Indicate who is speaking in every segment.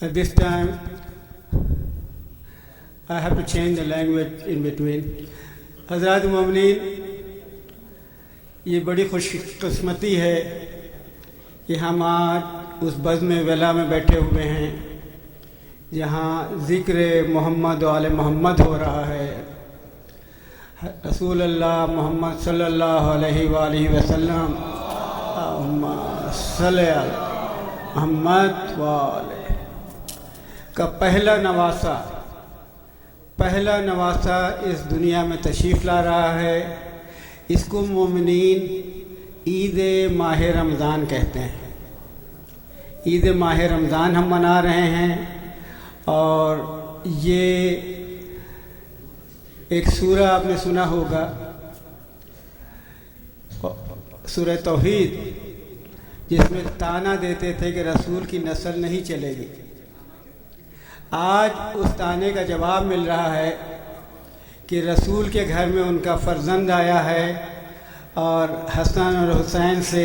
Speaker 1: At this time, I have to change the language in between. حضرات مومنین، یہ بڑی خوش قسمتی ہے کہ ہم آج اس بزم ولا میں بیٹھے ہوئے ہیں جہاں ذکر محمد و آل محمد ہو رہا ہے۔ رسول اللہ محمد صلی اللہ علیہ وآلہ وسلم اللہم صلی علی محمد وآلہ کا پہلا نواسہ اس دنیا میں تشریف لا رہا ہے۔ اس کو مومنین عید ماہ رمضان کہتے ہیں۔ عید ماہ رمضان ہم منا رہے ہیں، اور یہ ایک سورہ آپ نے سنا ہوگا، سورہ توحید، جس میں طعنہ دیتے تھے کہ رسول کی نسل نہیں چلے گی۔ آج اس طعنے کا جواب مل رہا ہے کہ رسول کے گھر میں ان کا فرزند آیا ہے، اور حسن اور حسین سے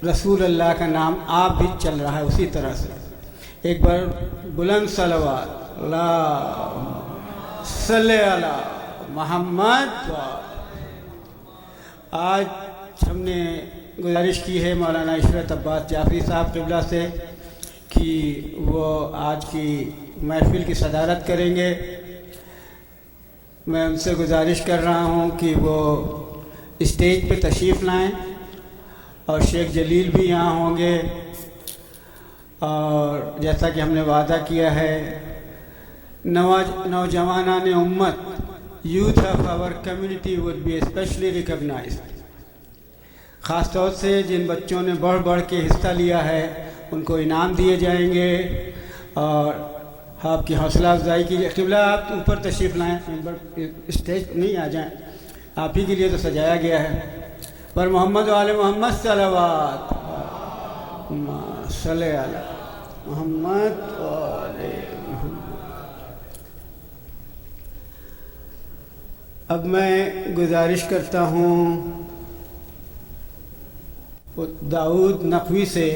Speaker 1: رسول اللہ کا نام آپ بھی چل رہا ہے اسی طرح سے۔ ایک بار بلند صلوات، اللہم صلی علی محمد۔ آج ہم نے گزارش کی ہے مولانا عشرت عباس جعفری صاحب قبلہ سے کہ وہ آج کی محفل کی صدارت کریں گے۔ میں ان سے گزارش کر رہا ہوں کہ وہ اسٹیج پہ تشریف لائیں، اور شیخ جلیل بھی یہاں ہوں گے، اور جیسا کہ ہم نے وعدہ کیا ہے، نوجوانان امت، youth of our community would be especially recognized۔ خاص طور سے جن بچوں نے بڑھ بڑھ کے حصہ لیا ہے ان کو انعام دیے جائیں گے، اور آپ کی حوصلہ افزائی کیجیے۔ قبلہ آپ اوپر تشریف لائیں، اسٹیج نہیں آ جائیں، آپ ہی کے لیے تو سجایا گیا ہے۔ پر محمد و آل محمد صلوات، صلی علی محمد و آل محمد۔ اب میں گزارش کرتا ہوں داؤد نقوی سے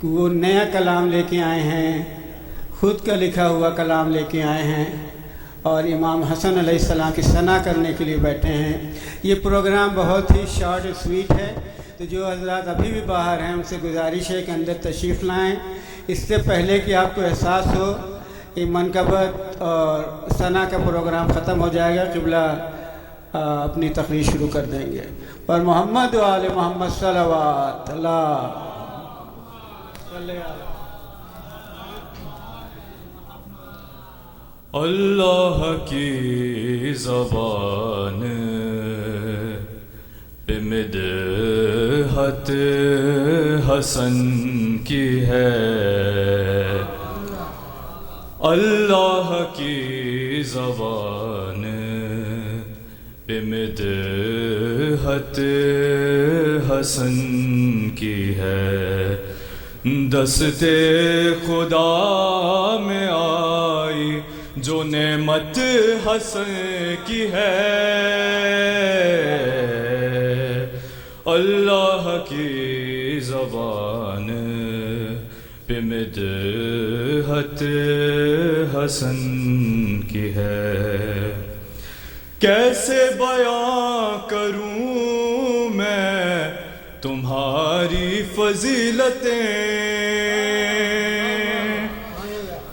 Speaker 1: کہ وہ نیا کلام لے کے آئے ہیں، خود کا لکھا ہوا کلام لے کے آئے ہیں، اور امام حسن علیہ السلام کی ثنا کرنے کے لیے بیٹھے ہیں۔ یہ پروگرام بہت ہی شارٹ اور سویٹ ہے، تو جو حضرات ابھی بھی باہر ہیں ان سے گزارش ہے کہ اندر تشریف لائیں، اس سے پہلے کہ آپ کو احساس ہو کہ منقبت اور ثنا کا پروگرام ختم ہو جائے گا، قبلہ اپنی تقریر شروع کر دیں گے۔ پر محمد و آل محمد صلوات، اللہ صلی علی
Speaker 2: اللہ کی زبان پہ مدحت حسن کی ہے، اللہ کی زبان پہ مدحت حسن کی ہے، دست خدا میں آئی جو نعمت حسن کی ہے، اللہ کی زبان پہ مدحت حسن کی ہے۔ کیسے بیان کروں میں تمہاری فضیلتیں،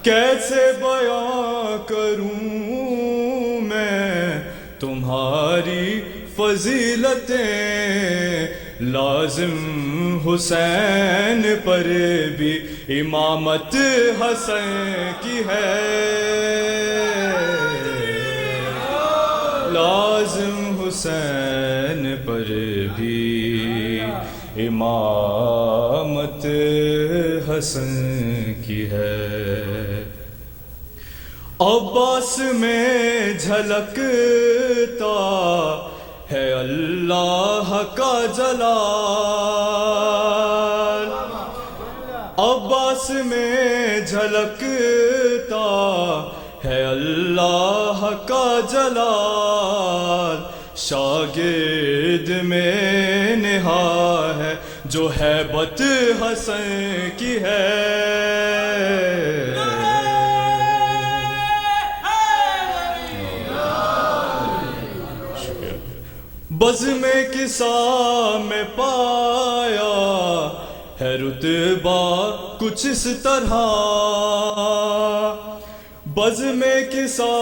Speaker 2: کیسے بیان کروں میں تمہاری فضیلتیں، لازم حسین پر بھی امامت حسن کی ہے، لازم حسین پر بھی امامت حسن کی ہے۔ عباس میں جھلکتا ہے اللہ کا جلال، عباس میں جھلکتا ہے اللہ کا جلال، شاگرد میں نہا ہے جو ہیبت حسن کی ہے، بزم کسا میں پایا ہے رتبہ کچھ اس طرح، بزم کسا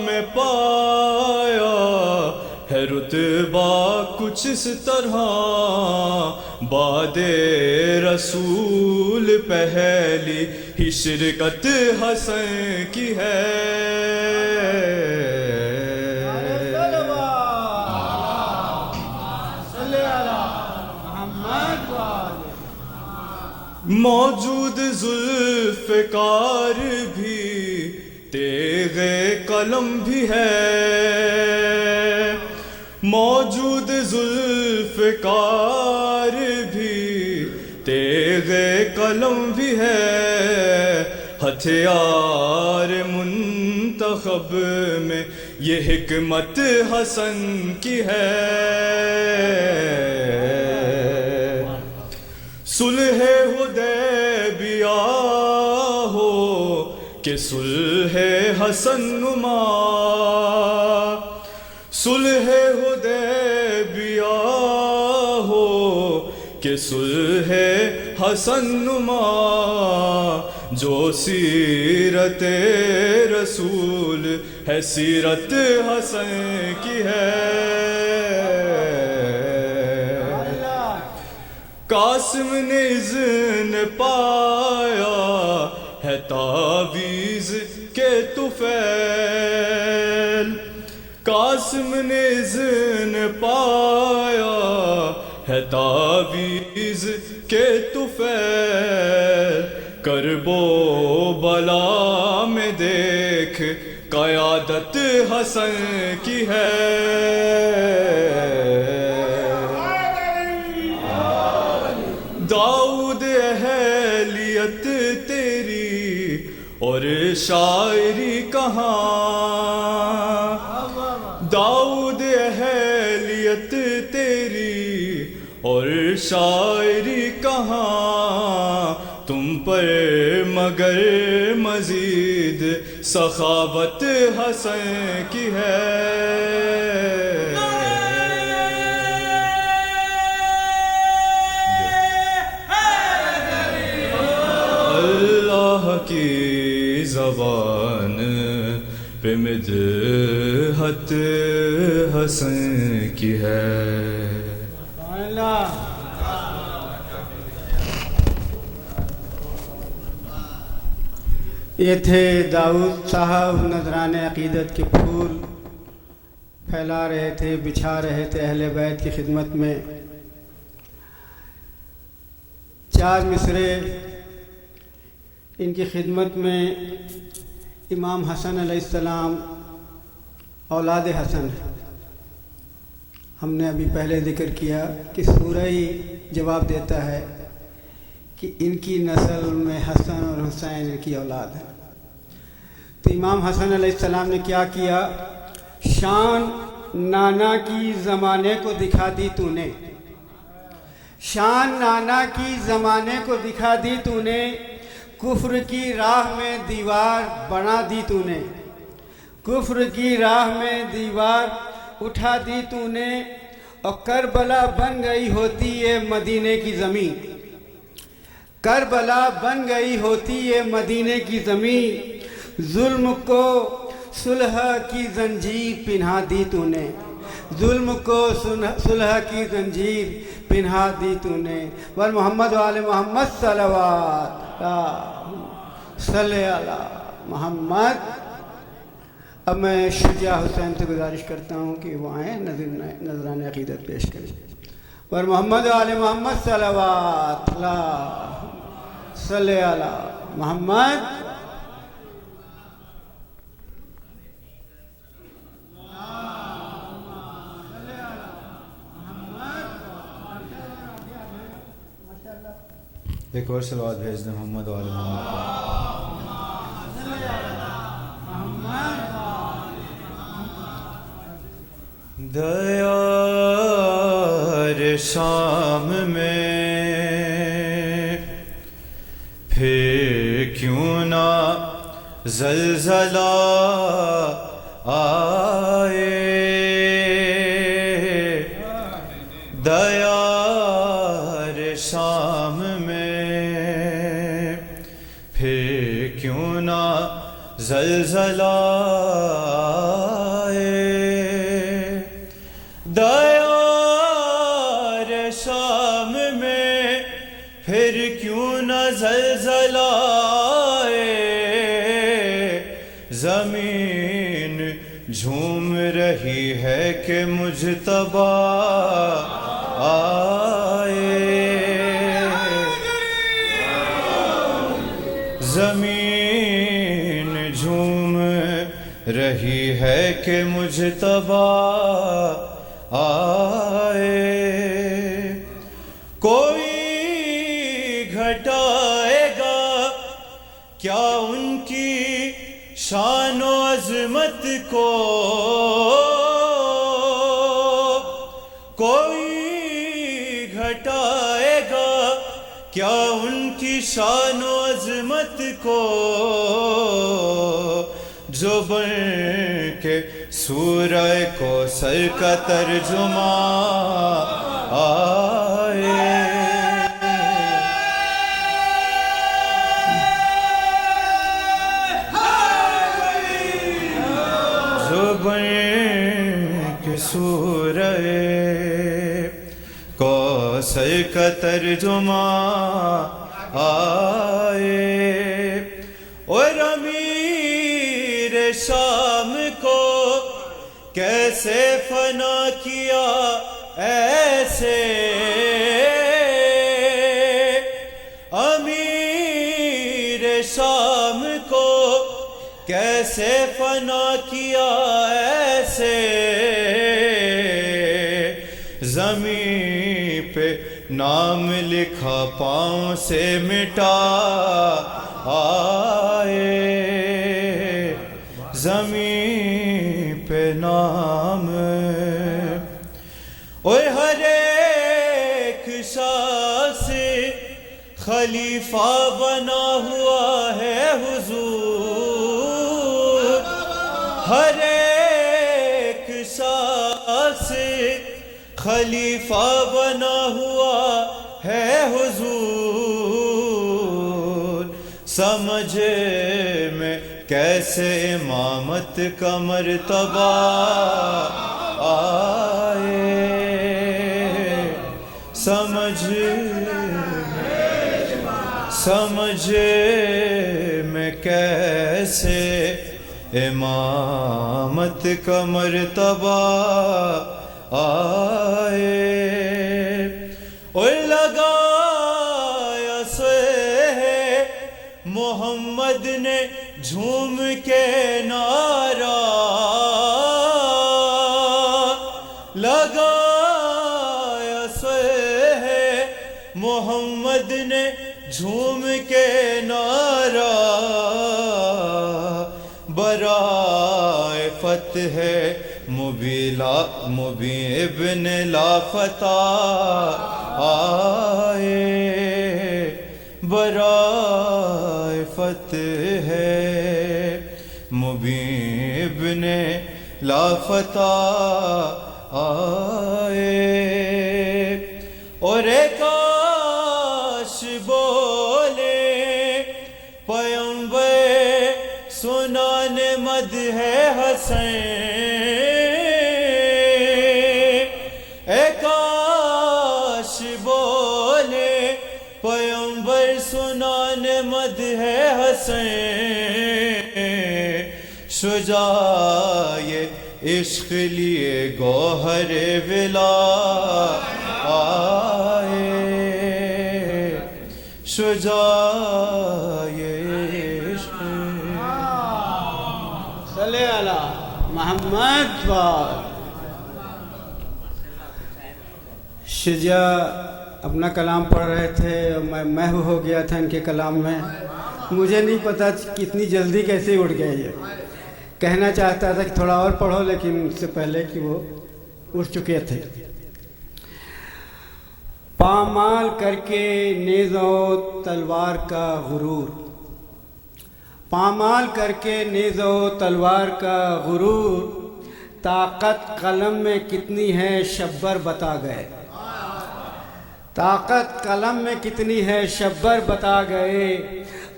Speaker 2: میں پایا ہے رتبہ کچھ اس طرح، بعد رسول پہلی ہی شرکت حسن کی ہے۔ موجود ذوالفقار بھی تیغ قلم بھی ہے، موجود ذوالفقار بھی تیغ قلم بھی ہے، ہتھیار منتخب میں یہ حکمت حسن کی ہے۔ صلح حدیبیہ ہو کہ صلح حسن نما، صلح حدیبیہ ہو کہ صلح حسن نما، جو سیرت رسول ہے سیرت حسن کی ہے۔ قاسم نے اذن پایا ہے تعویذ کے طفیل، قاسم نے اذن پایا ہے تعویذ کے طفیل، کرب و بلا میں دیکھ قیادت حسن کی ہے۔ داؤد اہلیت تیری اور شاعری کہاں، داؤد اہلیت تیری اور شاعری کہاں، تم پر مگر مزید سخاوت حسن کی ہے۔ کی زبان پہ مدحت حسن کی ہے۔
Speaker 1: یہ تھے داؤد صاحب، نذران عقیدت کے پھول پھیلا رہے تھے، بچھا رہے تھے اہل بیت کی خدمت میں۔ 4 مصرے ان کی خدمت میں امام حسن علیہ السلام اولاد حسن ہے۔ ہم نے ابھی پہلے ذکر کیا کہ سورہ ہی جواب دیتا ہے کہ ان کی نسل میں حسن اور حسین ان کی اولاد ہے۔ تو امام حسن علیہ السلام نے کیا کیا؟ شان نانا کی زمانے کو دکھا دی تو نے، شان نانا کی زمانے کو دکھا دی تو نے، کفر کی راہ میں دیوار بنا دی تو نے، کفر کی راہ میں دیوار اٹھا دی تو نے، اور کربلا بن گئی ہوتی ہے مدینے کی زمین، کربلا بن گئی ہوتی ہے مدینے کی زمین، ظلم کو صلح کی زنجیر پہنا دی تو نے، ظلم کو صلح کی زنجیر پہنا دی تو نے۔ ور محمد وآل محمد صلوات صلی علی محمد۔ اب میں شجاع حسین سے گزارش کرتا ہوں کہ وہ آئیں نذران عقیدت پیش کریں۔ ور محمد وآل محمد صلوات صلی علی محمد۔
Speaker 3: ایک اور صلوات بھیج دیں محمد وآل محمد۔ دیار شام میں پھر کیوں نہ زلزلہ آئے، نہ زلزلہ آئے، دیار شام میں پھر کیوں نہ زلزلہ آئے، زمین جھوم رہی ہے کہ مجتبی آئے، زمین جھوم رہی ہے کہ مجتبی آئے، کوئی گھٹائے گا کیا ان کی شان و عظمت کو، کوئی گھٹائے گا کیا ان کی شان و عظمت کو، جو بن کے سورہ کوثر کا ترجمہ آئے، جو بن کے سورہ کوثر کا ترجمہ آئے، اور امیر شام کو کیسے فنا کیا ایسے، امیر شام کو کیسے فنا کیا ایسے، زمین پہ نام لکھا پاؤں سے مٹا آئے، زمین پہ نام، اور ہر ایک شخص خلیفہ بنا ہوا ہے حضور، ہر ایک شخص خلیفہ بنا ہوا ہے حضور، سمجھ میں کیسے امامت کا مرتبہ آئے، سمجھ میں کیسے امامت کا مرتبہ آئے، اور لگایا سے محمد نے جھوم کے نعرہ، لگایا سے محمد نے جھوم کے نعرہ، برائے فتح مبین ابن لافتح آئے، برائے فتح مبین ابن لافتح آئے، اور کاش بولے پیغمبر سنانے مدح حسین، کاش بولے پیغمبر سنانے مدح حسین، شجاع عشق لیے گوہر ولا آئے، شجاع عشق،
Speaker 1: صلی علی محمد وآل۔ شجاع اپنا کلام پڑھ رہے تھے اور میں محو ہو گیا تھا ان کے کلام میں، مجھے نہیں پتا کتنی جلدی کیسے اٹھ گئے، یہ کہنا چاہتا تھا کہ تھوڑا اور پڑھو، لیکن اس سے پہلے کہ وہ اٹھ چکے تھے۔ پامال کر کے نیز و تلوار کا غرور، پامال کر کے نیز و تلوار کا غرور، طاقت قلم میں کتنی ہے شبر بتا گئے، طاقت قلم میں کتنی ہے شبر بتا گئے،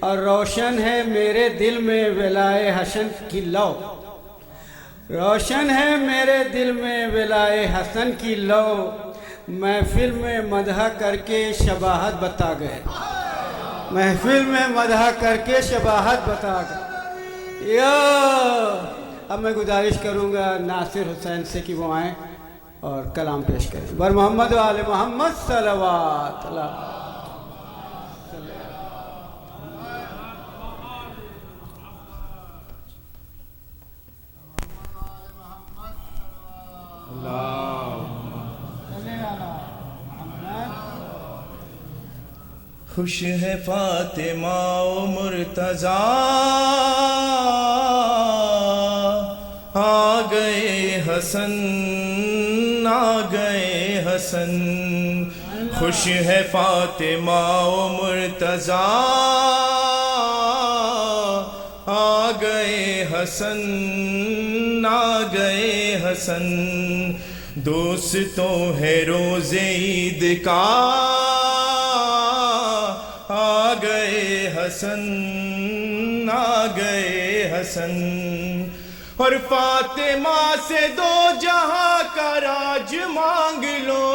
Speaker 1: اور روشن ہے میرے دل میں ولائے حسن کی لو، روشن ہے میرے دل میں ولائے حسن کی لو، محفل میں مدح کر کے شباہت بتا گئے، محفل میں مدح کر کے شباہت بتا گئے۔ اب میں گزارش کروں گا ناصر حسین سے کہ وہ آئیں اور کلام پیش کریں۔ بر محمد و آل محمد صلوات اللہ۔
Speaker 3: خوش ہے فاطمہ و مرتضیٰ، آ گئے حسن آ گئے حسن، خوش ہے فاطمہ و مرتضیٰ، آ گئے حسن آ گئے حسن، دوستوں ہے روز عید کا، آ گئے حسن آ گئے حسن، اور فاطمہ سے دو جہاں کا راج مانگ لو،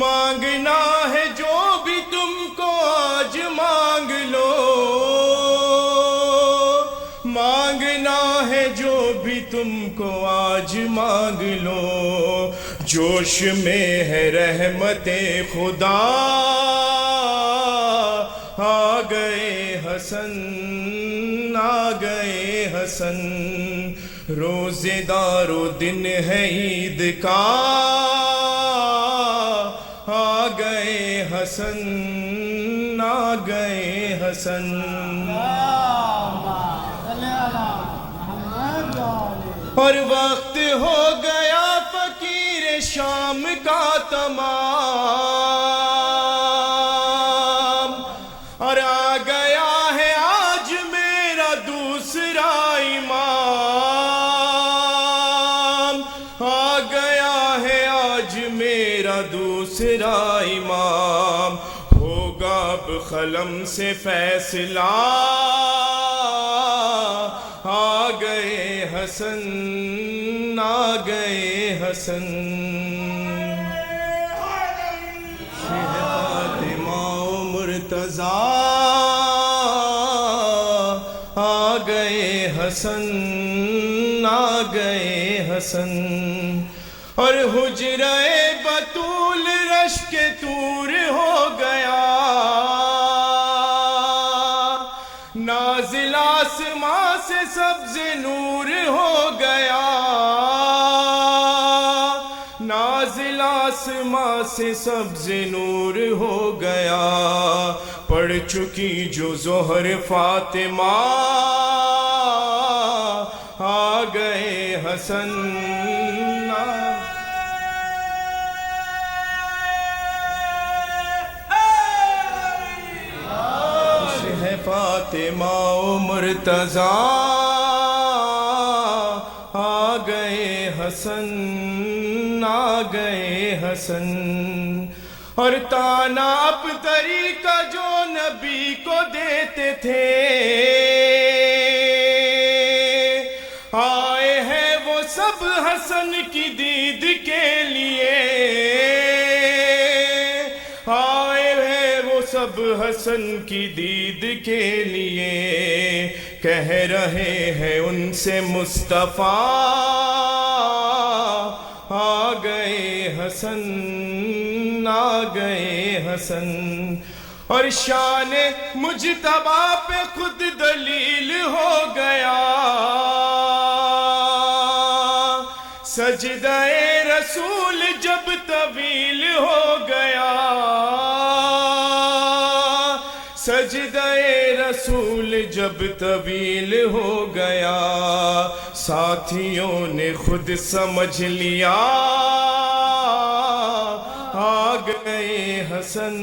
Speaker 3: مانگنا ہے جو بھی تم کو آج مانگ لو، مانگنا ہے جو بھی تم کو آج مانگ لو، جوش میں ہے رحمت خدا، آ گئے حسن آ گئے حسن، روزے دار و دن ہے عید کا، آ گئے حسن آ گئے حسن، اور وقت ہو گیا فقیر شام کا تمام، اور آ گیا ہے آج میرا دوسرا امام، آ گیا ہے آج میرا دوسرا امام، ہوگا اب قلم سے فیصلہ، آ گئے حسن آ گئے حسن، فاطمہ و مرتضیٰ، آ گئے حسن آ گئے حسن، اور حجرہ بطول رشک طور ہو گیا، نازل آسماں سے سبز نور ہو گیا، نازل آسماں سے سبز نور ہو گیا، پڑھ چکی جو ظہر فاطمہ، آ گئے حسن فاطمہ و مرتضیٰ، آ گئے حسن آ گئے حسن، اور تانا اب طریقہ جو نبی کو دیتے تھے، آئے ہیں وہ سب حسن کی دید کے لیے، آئے ہیں وہ سب حسن کی دید کے لیے، کہہ رہے ہیں ان سے مصطفیٰ، آ گئے حسن آ گئے حسن، اور شان مجتبی پہ خود دلیل ہو گیا، سجدہ رسول جب طویل ہو گیا، سجدہ رسول جب طویل ہو گیا، ساتھیوں نے خود سمجھ لیا، آ گئے حسن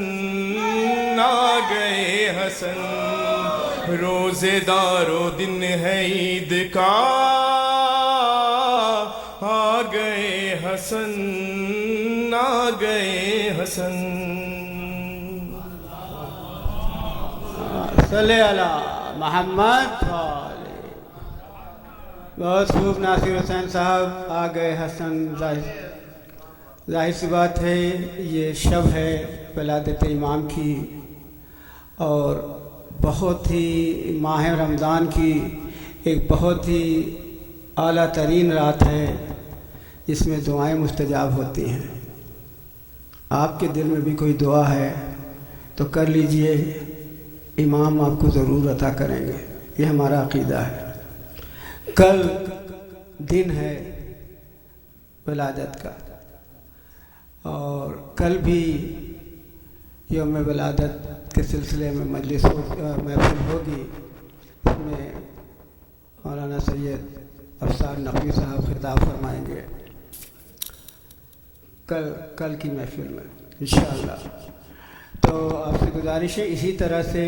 Speaker 3: آ گئے حسن، روزے دار و دن ہے عید کا، آ گئے حسن آ گئے حسن۔
Speaker 1: صلی علی محمد بہت خوب ناصر حسین صاحب آ گئے. حسن ظاہر سی بات ہے یہ شب ہے ولادت امام کی اور بہت ہی ماہ رمضان کی ایک بہت ہی اعلیٰ ترین رات ہے جس میں دعائیں مستجاب ہوتی ہیں. آپ کے دل میں بھی کوئی دعا ہے تو کر لیجئے، امام آپ کو ضرور عطا کریں گے، یہ ہمارا عقیدہ ہے. کل دن ہے ولادت کا اور کل بھی یوم ولادت کے سلسلے میں مجلس محفل ہوگی. اس میں مولانا سید افسار نقوی صاحب خطاب فرمائیں گے کل کی محفل میں انشاءاللہ. تو آپ سے گزارش ہے اسی طرح سے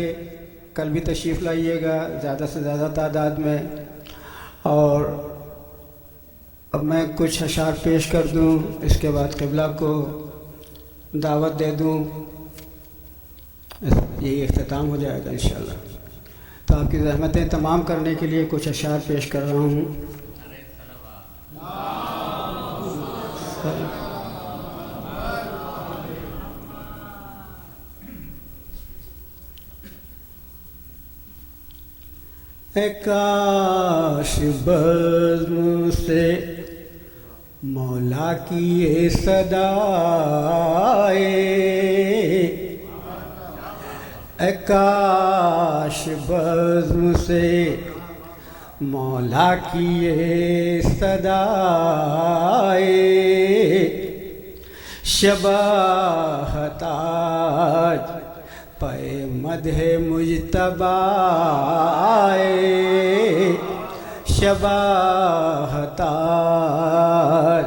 Speaker 1: کل بھی تشریف لائیے گا زیادہ سے زیادہ تعداد میں. اور اب میں کچھ اشعار پیش کر دوں، اس کے بعد قبلہ کو دعوت دے دوں، یہی اختتام ہو جائے گا انشاءاللہ. تو آپ کی زحمتیں تمام کرنے کے لیے کچھ اشعار پیش کر رہا ہوں. اے کاش بزم سے مولا کی یہ صدا اے کاش بزم سے مولا کی یہ صدا شباہت آج پے مدح مجتبی شباہت آج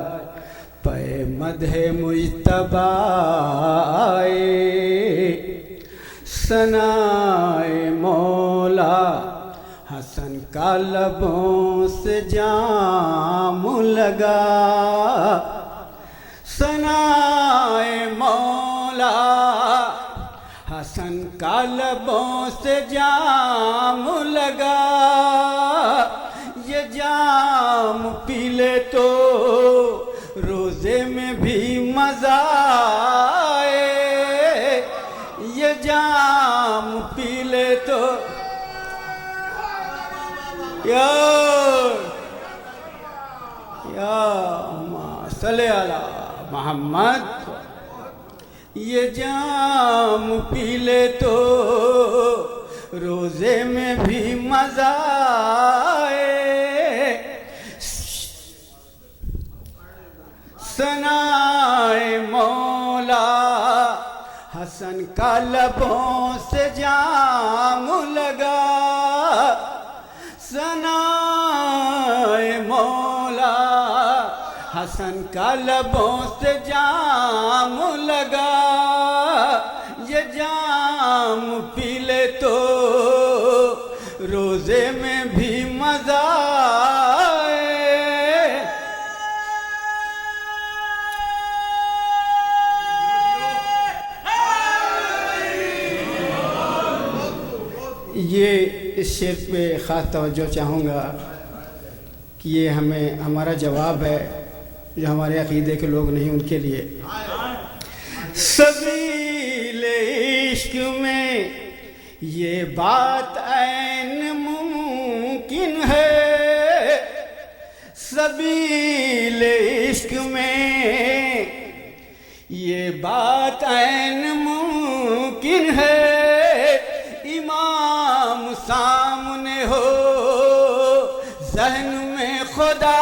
Speaker 1: پے مدح مجتبی ثنائے مولا حسن کا لبوں سے جام لگا ثنائے مولا حسن کا لبوں سے جام لگا. یہ جام پی لے تو روزے میں بھی مزہ آئے. یہ جام پی لے تو یا صلی علی محمد. یہ جام پی لے تو روزے میں بھی مزہ آئے. ثنائے مولا حسن کا لبوں سے جام لگا ثنائے مولا حسن کا لبوں سے جام لگا. یہ جام پی لے تو روزے میں بھی مزہ آئے. یہ اس شعر پہ خاص توجہ چاہوں گا کہ یہ ہمارا جواب ہے جو ہمارے عقیدے کے لوگ نہیں ان کے لیے. سبیل عشق میں یہ بات عین ممکن ہے. سبیل عشق میں یہ بات عین ممکن ہے. امام سامنے ہو ذہن میں خدا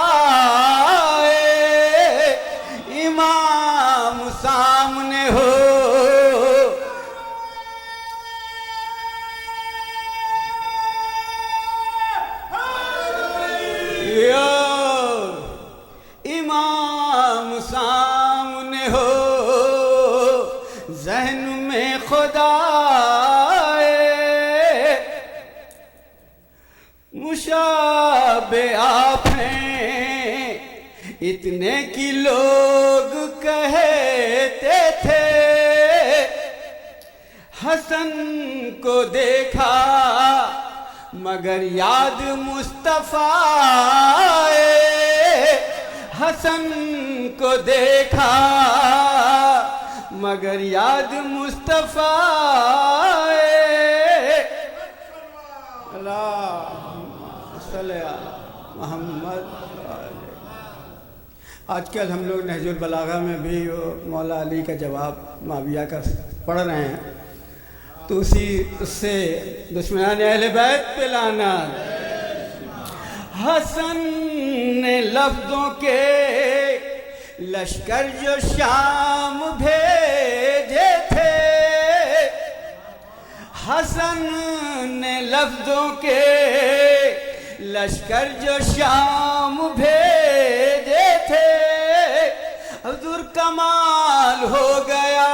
Speaker 1: امام سامنے ہو امام سامنے ہو ذہن میں خدا مشابہ آپ ہیں اتنے کی لوگ کہتے تھے. حسن کو دیکھا مگر یاد مصطفیٰ آئے، حسن کو دیکھا مگر یاد مصطفیٰ آئے۔ اللہم صلی علی محمد۔ آج کل ہم لوگ نہج البلاغہ میں بھی مولا علی کا جواب معاویہ کا پڑھ رہے ہیں، تو اس سے دشمنان اہل بیت پہ لعنت۔ حسن نے لفظوں کے لشکر جو شام بھیجے تھے، حسن نے لفظوں کے لشکر جو شام بھیجے تھے، حضور کمال ہو گیا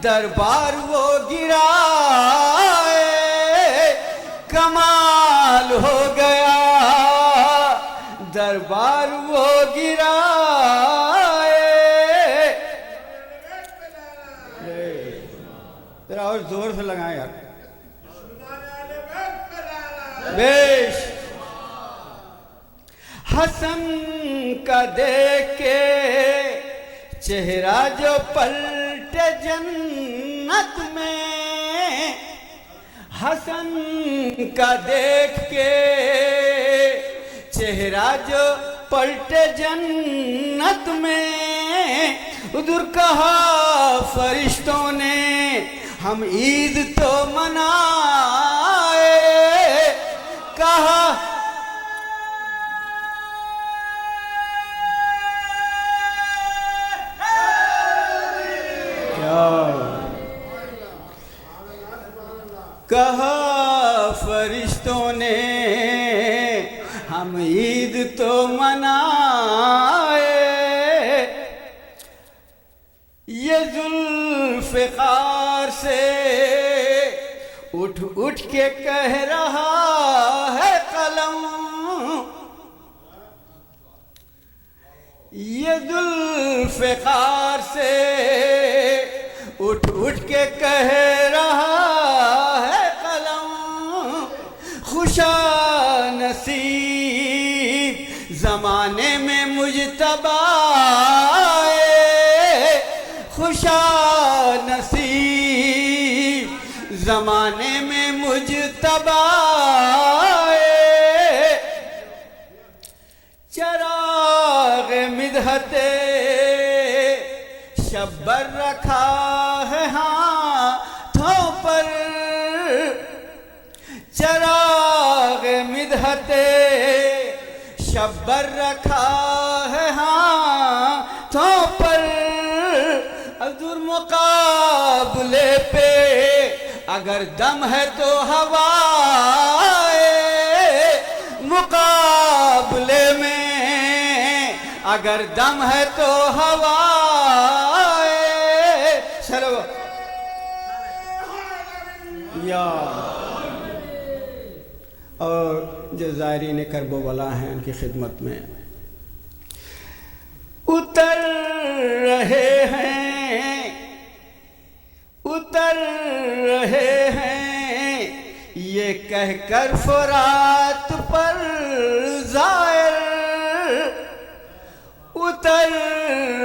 Speaker 1: دربار وہ گرائے، کمال ہو گیا دربار وہ گرائے۔ ذرا اور زور سے لگائیں یار، بیش۔ حسن کا دیکھ کے چہرہ جو پلٹے جنت میں، حسن کا دیکھ کے چہرہ جو پلٹے جنت میں، ادھر کہا فرشتوں نے ہم عید تو منائے، کہا کہا فرشتوں نے ہم عید تو منائے، یہ ذوالفقار سے اٹھ اٹھ کے کہہ رہا ہے قلم، یہ ذوالفقار سے اٹھ اٹھ کے کہہ رہا ہے قلم، خوشا نصیب زمانے میں مجتبی آئے، خوشا نصیب زمانے میں مجتبی آئے، چراغ مدحت شبر رکھا ہے ہاتھوں پر، چراغ مدحت شبر رکھا ہے ہاتھوں پر، حضور مقابلے پہ اگر دم ہے تو ہوائے، مقابلے میں اگر دم ہے تو ہوائے، چلو یا۔ اور جو زائرین کرب و بلا ہیں ان کی خدمت میں اتر رہے ہیں، اتر رہے ہیں یہ کہہ کر فرات پر زائر، اتر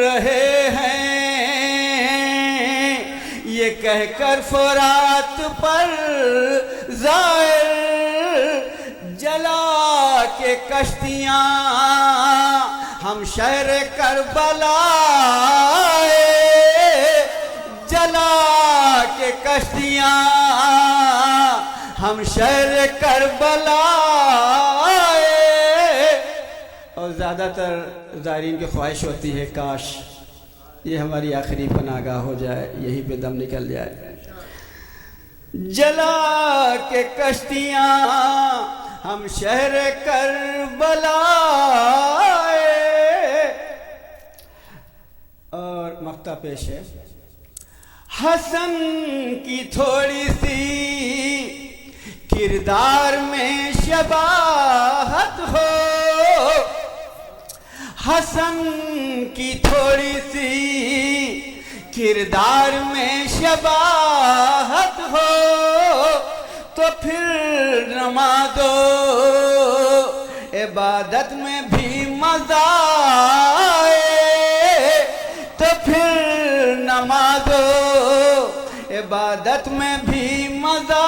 Speaker 1: رہے ہیں یہ کہہ کر فرات پر زائر، جلا کے کشتیاں ہم شہر کربلا آئے، جلا کے کشتیاں ہم شہر کربلا آئے۔ اور زیادہ تر زائرین کی خواہش ہوتی ہے کاش یہ ہماری آخری پناہگاہ ہو جائے، یہیں پہ دم نکل جائے۔ جلا کے کشتیاں ہم شہر کربلا آئے۔ اور مقطع پیش ہے، حسن کی تھوڑی سی کردار میں شباہت ہو، حسن کی تھوڑی سی کردار میں شباہت ہو تو پھر نماز و عبادت میں بھی مزہ آئے، تو پھر نماز و عبادت میں بھی مزہ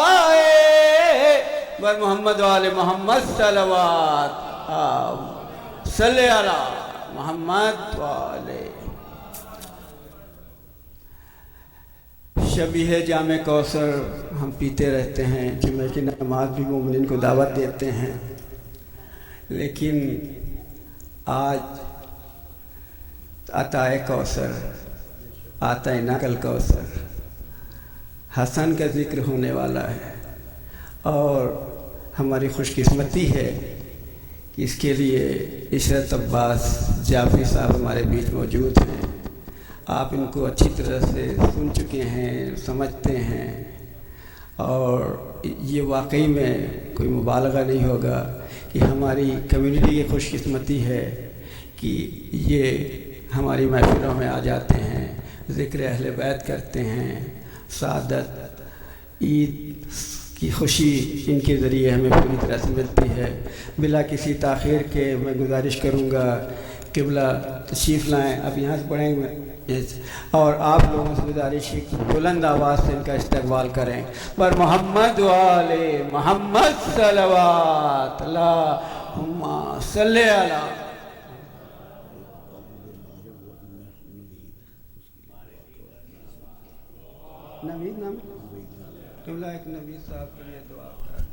Speaker 1: آئے۔ بر محمد وآل محمد صلوات صلی علی محمد وآل۔ شبیہ جام کوثر ہم پیتے رہتے ہیں، جمعہ کی نماز بھی مومنین کو دعوت دیتے ہیں، لیکن آج عطائے کوثر، عطائے نقل کوثر حسن کا ذکر ہونے والا ہے، اور ہماری خوش قسمتی ہے کہ اس کے لیے عشرت عباس جعفری صاحب ہمارے بیچ موجود ہیں۔ آپ ان کو اچھی طرح سے سن چکے ہیں، سمجھتے ہیں، اور یہ واقعی میں کوئی مبالغہ نہیں ہوگا کہ ہماری کمیونٹی کی خوش قسمتی ہے کہ یہ ہماری محفلوں میں آ جاتے ہیں، ذکر اہل بیت کرتے ہیں، سعادت عید کی خوشی ان کے ذریعے ہمیں پوری طرح سے ملتی ہے۔ بلا کسی تاخیر کے میں گزارش کروں گا قبلہ تشریف لائیں، اب یہاں سے پڑھیں گے، اور آپ لوگوں سے گزارش ہے کہ بلند آواز سے ان کا استقبال کریں۔ پر محمد وآل محمد صلوات اللہم صلی علی۔ نوید نام قبلہ ایک نوید صاحب کے لیے دعا کریں۔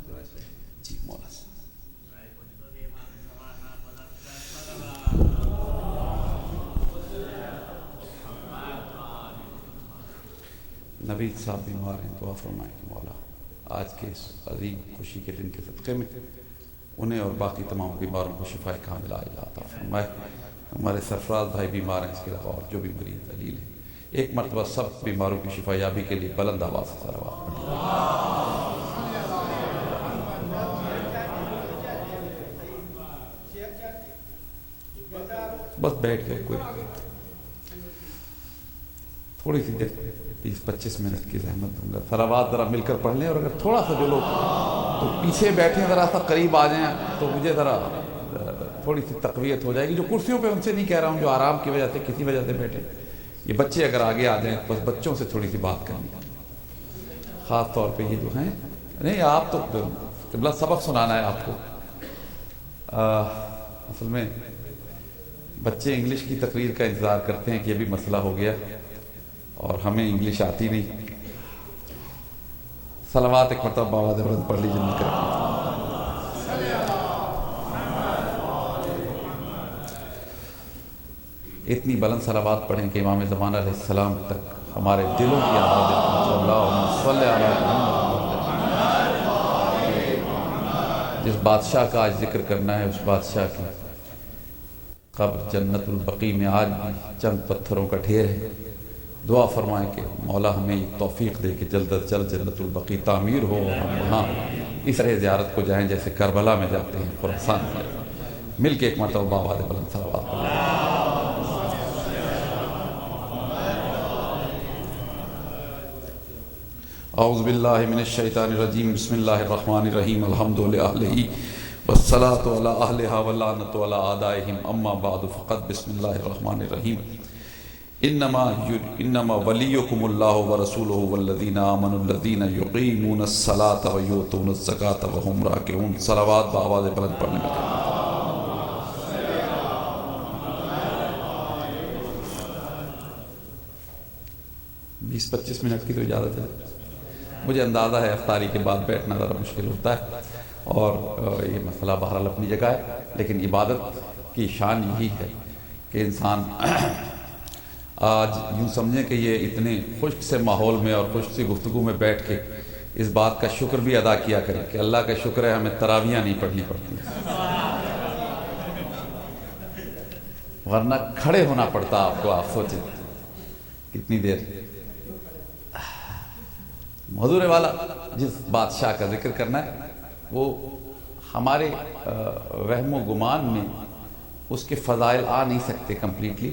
Speaker 4: جی مولا صاحب۔ نوید صاحب بیمار ہیں، دعا فرمائیں کہ مولا آج کے اس عظیم خوشی کے دن کے صدقے میں انہیں اور باقی تمام بیماروں کو شفا کاملہ عطا فرمائے۔ ہمارے سرفراز بھائی بیمار ہیں، اس کے علاوہ اور جو بھی مریض ذلیل ہیں، ایک مرتبہ سب بیماروں کی شفا یابی کے لیے بلند آواز سے صلوات پڑھیں۔ بس بیٹھ گئے، کوئی تھوڑی سی دیر 20-25 منٹ کی زحمت دوں گا، صلوات ذرا مل کر پڑھ لیں، اور اگر تھوڑا سا جو لوگ تو پیچھے بیٹھے ذرا سا قریب آ جائیں تو مجھے ذرا تھوڑی سی تقویت ہو جائے گی۔ جو کرسیوں پہ ان سے نہیں کہہ رہا ہوں، جو آرام کی وجہ سے کسی وجہ سے بیٹھے، یہ بچے اگر آگے آ جائیں، بس بچوں سے تھوڑی سی بات کرنی، خاص طور پہ یہ جو ہیں، نہیں آپ تو قبلہ سبق سنانا ہے آپ کو۔ اصل میں بچے انگلش کی تقریر کا انتظار کرتے ہیں کہ یہ بھی مسئلہ ہو گیا اور ہمیں انگلش آتی نہیں۔ صلوات ایک مرتبہ بآواز بلند پڑھ لیجیے، مل کر۔ اتنی بلند صلوات پڑھیں کہ امام زمانہ علیہ السلام تک ہمارے دلوں کی آواز پہنچے۔ اللہم صلی علی محمد۔ جس بادشاہ کا آج ذکر کرنا ہے، اس بادشاہ کی قبر جنت البقیع میں آج بھی چند پتھروں کا ڈھیر ہے۔ دعا فرمائیں کہ مولا ہمیں توفیق دے کہ جلد از جلد جنت البقیع تعمیر ہو، اور ہم وہاں اس طرح زیارت کو جائیں جیسے کربلا میں جاتے ہیں، خراسان میں۔ مل کے ایک مرتبہ بآواز بلند صلوات پڑھیں۔ اعوذ باللہ من الشیطان الرجیم، بسم اللہ الرحمن الرحیم، الحمد للہ والصلاة علی اہلہا واللعنۃ علی اعدائہم، اما بعد فقط بسم اللہ الرحمن الرحیم۔ انما ولیکم اللہ ورسولہ والذین آمنوا الذین یقیمون الصلاة ویؤتون الزکاة وہم راکعون۔ صلوات بآواز بلند پڑھنے میں 20-25 منٹ کی تو اجازت ہے۔ مجھے اندازہ ہے افطاری کے بعد بیٹھنا ذرا مشکل ہوتا ہے، اور یہ مسئلہ بہرحال اپنی جگہ ہے، لیکن عبادت کی شان یہی ہے کہ انسان آج یوں سمجھیں کہ یہ اتنے خشک سے ماحول میں اور خشک سی گفتگو میں بیٹھ کے اس بات کا شکر بھی ادا کیا کریں کہ اللہ کا شکر ہے ہمیں تراویحیں نہیں پڑھنی پڑتی، ورنہ کھڑے ہونا پڑتا آپ کو۔ آپ سوچیں کتنی دیر۔ حضور والا جس بادشاہ کا ذکر کرنا ہے، وہ ہمارے وہم و گمان میں اس کے فضائل آ نہیں سکتے کمپلیٹلی،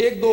Speaker 4: 1-2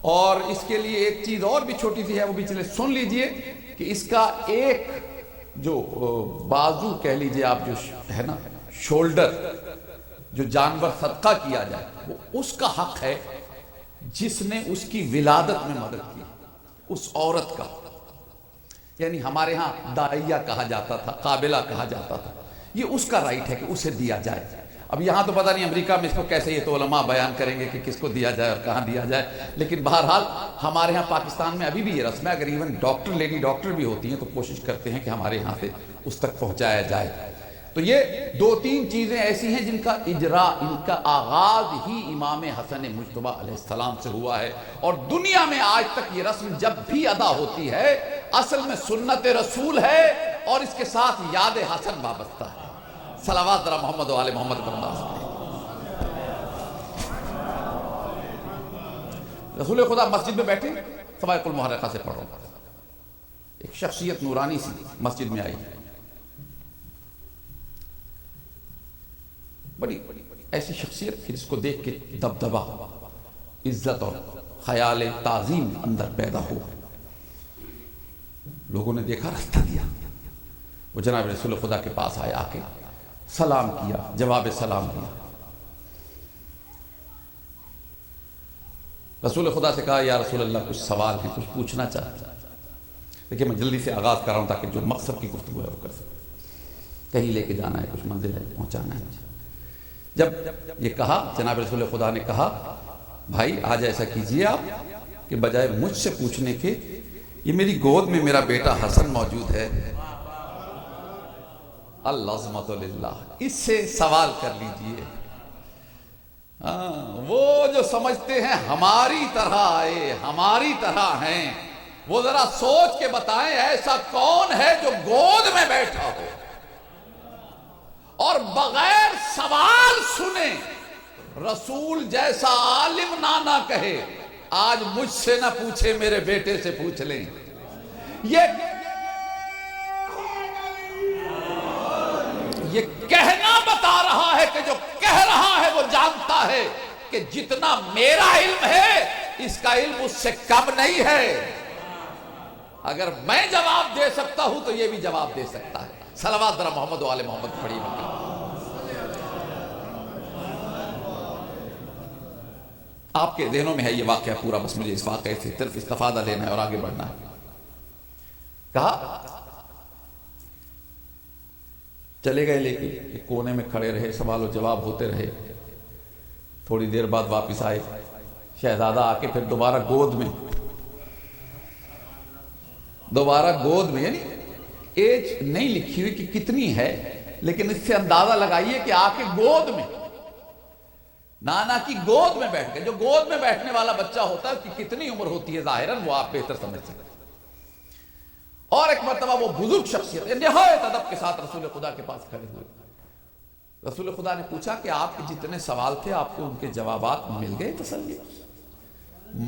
Speaker 4: اور اس کے لیے ایک چیز اور بھی چھوٹی سی ہے، وہ بھی چلے سن لیجئے کہ اس کا ایک جو بازو کہہ لیجئے آپ، جو ہے نا شولڈر، جو جانور صدقہ کیا جائے وہ اس کا حق ہے جس نے اس کی ولادت میں مدد کی، اس عورت کا. یعنی ہمارے ہاں داعیہ کہا جاتا تھا، قابلہ کہا جاتا تھا، یہ اس کا رائٹ ہے کہ اسے دیا جائے. اب یہاں تو پتہ نہیں امریکہ میں اس کو کیسے یہ تو علماء بیان کریں گے کہ کس کو دیا جائے اور کہاں دیا جائے، لیکن بہرحال ہمارے ہاں پاکستان میں ابھی بھی یہ رسم ہے. اگر ایون ڈاکٹر، لیڈی ڈاکٹر بھی ہوتی ہیں تو کوشش کرتے ہیں کہ ہمارے یہاں سے اس تک پہنچایا جائے. تو یہ دو تین چیزیں ایسی ہیں جن کا اجراء، ان کا آغاز ہی امام حسن مجتبیٰ علیہ السلام سے ہوا ہے، اور دنیا میں آج تک یہ رسم جب بھی ادا ہوتی ہے اصل میں سنت رسول ہے، اور اس کے ساتھ یاد حسن وابستہ ہے. صلوات ذرا محمد و آل محمد پر انداز کریں. رسول خدا مسجد میں بیٹھے، صواعق المحرقہ سے پڑھ رہا ہوں، ایک شخصیت نورانی سی مسجد میں آئی، بڑی ایسی شخصیت جس کو دیکھ کے دبدبا، عزت اور خیال تعظیم اندر پیدا ہو. لوگوں نے دیکھا، راستہ دیا. وہ جناب رسول خدا کے پاس آئے، آ کے سلام کیا، جواب سلام دیا. رسول خدا سے کہا، یا رسول اللہ کچھ سوال ہے، کچھ پوچھنا چاہتا. دیکھیں میں جلدی سے آغاز کر رہا ہوں تاکہ جو مقصد کی گفتگو ہے وہ کر سکیں. کہیں لے کے جانا ہے، کچھ منزل ہے پہنچانا ہے مجھے. جب یہ کہا جناب رسول خدا نے کہا، بھائی آج ایسا کیجئے آپ کہ بجائے مجھ سے پوچھنے کے، یہ میری گود میں میرا بیٹا حسن موجود ہے، العظمت للہ، اس سے سوال کر لیجئے. وہ جو سمجھتے ہیں ہماری طرح آئے، ہماری طرح ہیں، وہ ذرا سوچ کے بتائیں ایسا کون ہے جو گود میں بیٹھا ہو اور بغیر سوال سنے رسول جیسا عالم نہ کہے آج مجھ سے نہ پوچھے، میرے بیٹے سے پوچھ لیں. یہ کہنا بتا رہا ہے کہ جو کہہ رہا ہے وہ جانتا ہے کہ جتنا میرا علم ہے اس کا علم اس سے کم نہیں ہے. اگر میں جواب دے سکتا ہوں تو یہ بھی جواب دے سکتا ہے. صلوات ذرا محمد و آل محمد پڑھی مکہ. آپ کے ذہنوں میں ہے یہ واقعہ پورا، بس مجھے اس واقعے سے صرف استفادہ لینا ہے اور آگے بڑھنا ہے. کہا چلے گئے، لے کے ایک کونے میں کھڑے رہے، سوال و جواب ہوتے رہے. تھوڑی دیر بعد واپس آئے، شہزادہ آ کے پھر دوبارہ گود میں، یعنی ایج نہیں لکھی ہوئی کہ کتنی ہے، لیکن اس سے اندازہ لگائیے کہ آ کے گود میں، نانا کی گود میں بیٹھ گئے. جو گود میں بیٹھنے والا بچہ ہوتا ہے کہ کتنی عمر ہوتی ہے ظاہراً وہ آپ بہتر سمجھ سکتے. اور ایک مرتبہ وہ بزرگ شخصیت نہایت ادب کے ساتھ رسول خدا کے پاس کھڑے ہوئے. رسول خدا نے پوچھا کہ آپ کے جتنے سوال تھے آپ کو ان کے جوابات مل گئے؟ تسلی،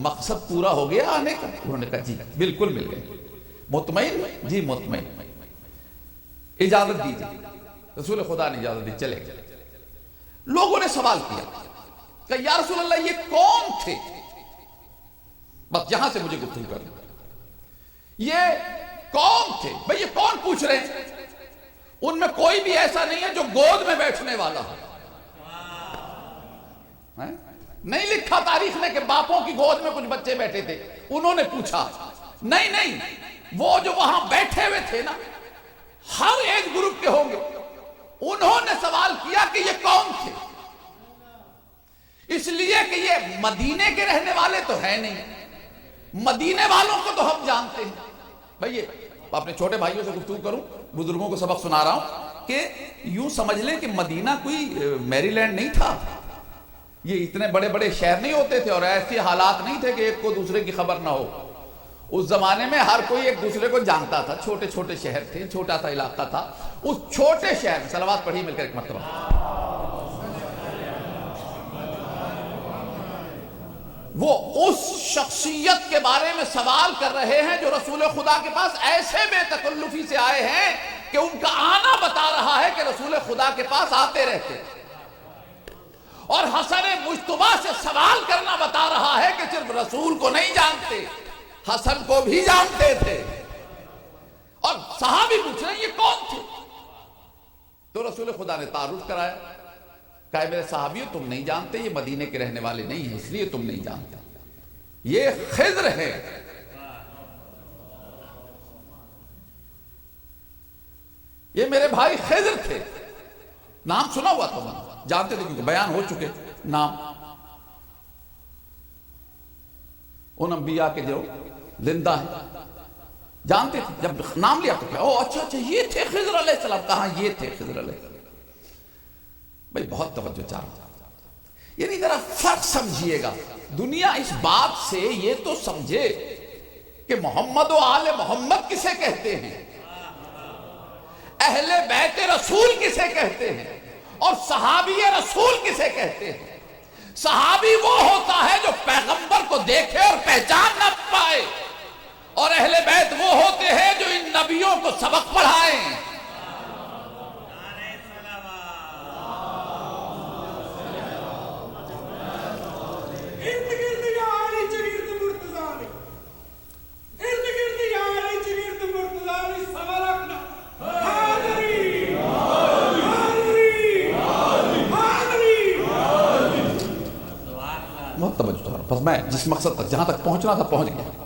Speaker 4: مقصد پورا ہو گیا آنے کا؟ انہوں نے کہا جی بالکل مل گئے. مطمئن؟ جی مطمئن. اجازت دیجیے. رسول خدا نے اجازت دی، چلے گئے. لوگوں نے سوال کیا کہ یا رسول اللہ یہ کون تھے؟ بس یہاں سے مجھے گفتگو کرنا، یہ کون تھے بھئی؟ یہ کون پوچھ رہے ہیں؟ ان میں کوئی بھی ایسا نہیں ہے جو گود میں بیٹھنے والا ہو. نہیں لکھا تاریخ نے کہ باپوں کی گود میں کچھ بچے بیٹھے تھے. انہوں نے پوچھا، نہیں، وہ جو وہاں بیٹھے ہوئے تھے نا ہر ایج گروپ کے ہوں گے، انہوں نے سوال کیا کہ یہ کون تھے. اس لیے کہ یہ مدینے کے رہنے والے تو ہیں نہیں، مدینے والوں کو تو ہم جانتے ہیں. بھئی اپنے چھوٹے بھائیوں سے گفتگو کروں، بزرگوں کو سبق سنا رہا ہوں کہ یوں سمجھ لیں کہ مدینہ کوئی میری لینڈ نہیں تھا. یہ اتنے بڑے بڑے شہر نہیں ہوتے تھے اور ایسے حالات نہیں تھے کہ ایک کو دوسرے کی خبر نہ ہو. اس زمانے میں ہر کوئی ایک دوسرے کو جانتا تھا. چھوٹے چھوٹے شہر تھے، چھوٹا سا علاقہ تھا. اس چھوٹے شہر میں صلوات پڑھی مل کر ایک مرتبہ. وہ اس شخصیت کے بارے میں سوال کر رہے ہیں جو رسول خدا کے پاس ایسے بے تکلفی سے آئے ہیں کہ ان کا آنا بتا رہا ہے کہ رسول خدا کے پاس آتے رہتے. اور حسن مجتبیٰ سے سوال کرنا بتا رہا ہے کہ صرف رسول کو نہیں جانتے، حسن کو بھی جانتے تھے۔ اور صحابی پوچھ رہے ہیں یہ کون تھے؟ تو رسول خدا نے تعارف کرایا، کہا میرے صحابیوں تم نہیں جانتے، یہ مدینے کے رہنے والے نہیں ہیں، اس لیے تم نہیں جانتے، یہ خضر ہے۔ یہ میرے بھائی خضر تھے، نام سنا ہوا تھا، جانتے تھے کیونکہ بیان ہو چکے نام ان انبیاء کے جو زندہ ہیں، جانتے تھے۔ جب نام لیا تو کیا او اچھا اچھا یہ تھے خضر علیہ السلام، کہاں یہ تھے خضر علیہ السلام۔ بھئی بہت توجہ چاہتا، یعنی ذرا فرق سمجھیے گا۔ دنیا اس بات سے یہ تو سمجھے کہ محمد و آل محمد کسے کہتے ہیں، اہل بیت رسول کسے کہتے ہیں، اور صحابی رسول کسے کہتے ہیں۔ صحابی وہ ہوتا ہے جو پیغمبر کو دیکھے اور پہچان نہ پائے، اور اہل بیت وہ ہوتے ہیں جو ان نبیوں کو سبق پڑھائیں۔ بہت توجہ، بس میں جس مقصد تک جہاں تک پہنچنا تھا پہنچ گیا۔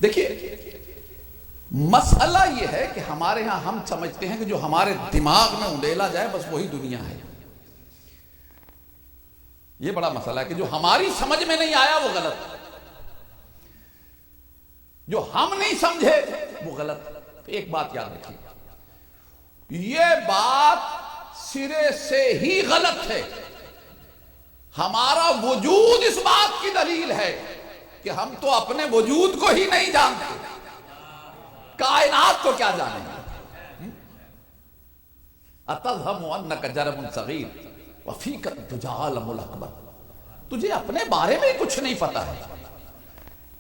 Speaker 4: دیکھیے مسئلہ یہ ہے کہ ہمارے ہاں ہم سمجھتے ہیں کہ جو ہمارے دماغ میں انڈیلا جائے بس وہی دنیا ہے۔ یہ بڑا مسئلہ ہے کہ جو ہماری سمجھ میں نہیں آیا وہ غلط، جو ہم نہیں سمجھے وہ غلط۔ ایک بات یاد رکھیے، یہ بات سرے سے ہی غلط ہے۔ ہمارا وجود اس بات کی دلیل ہے کہ ہم تو اپنے وجود کو ہی نہیں جانتے، کائنات کو کیا جانیں گے۔ اتذہم انک جرم صغیر وفیک تجا عالم الاکبر، تجھے اپنے بارے میں کچھ نہیں پتا ہے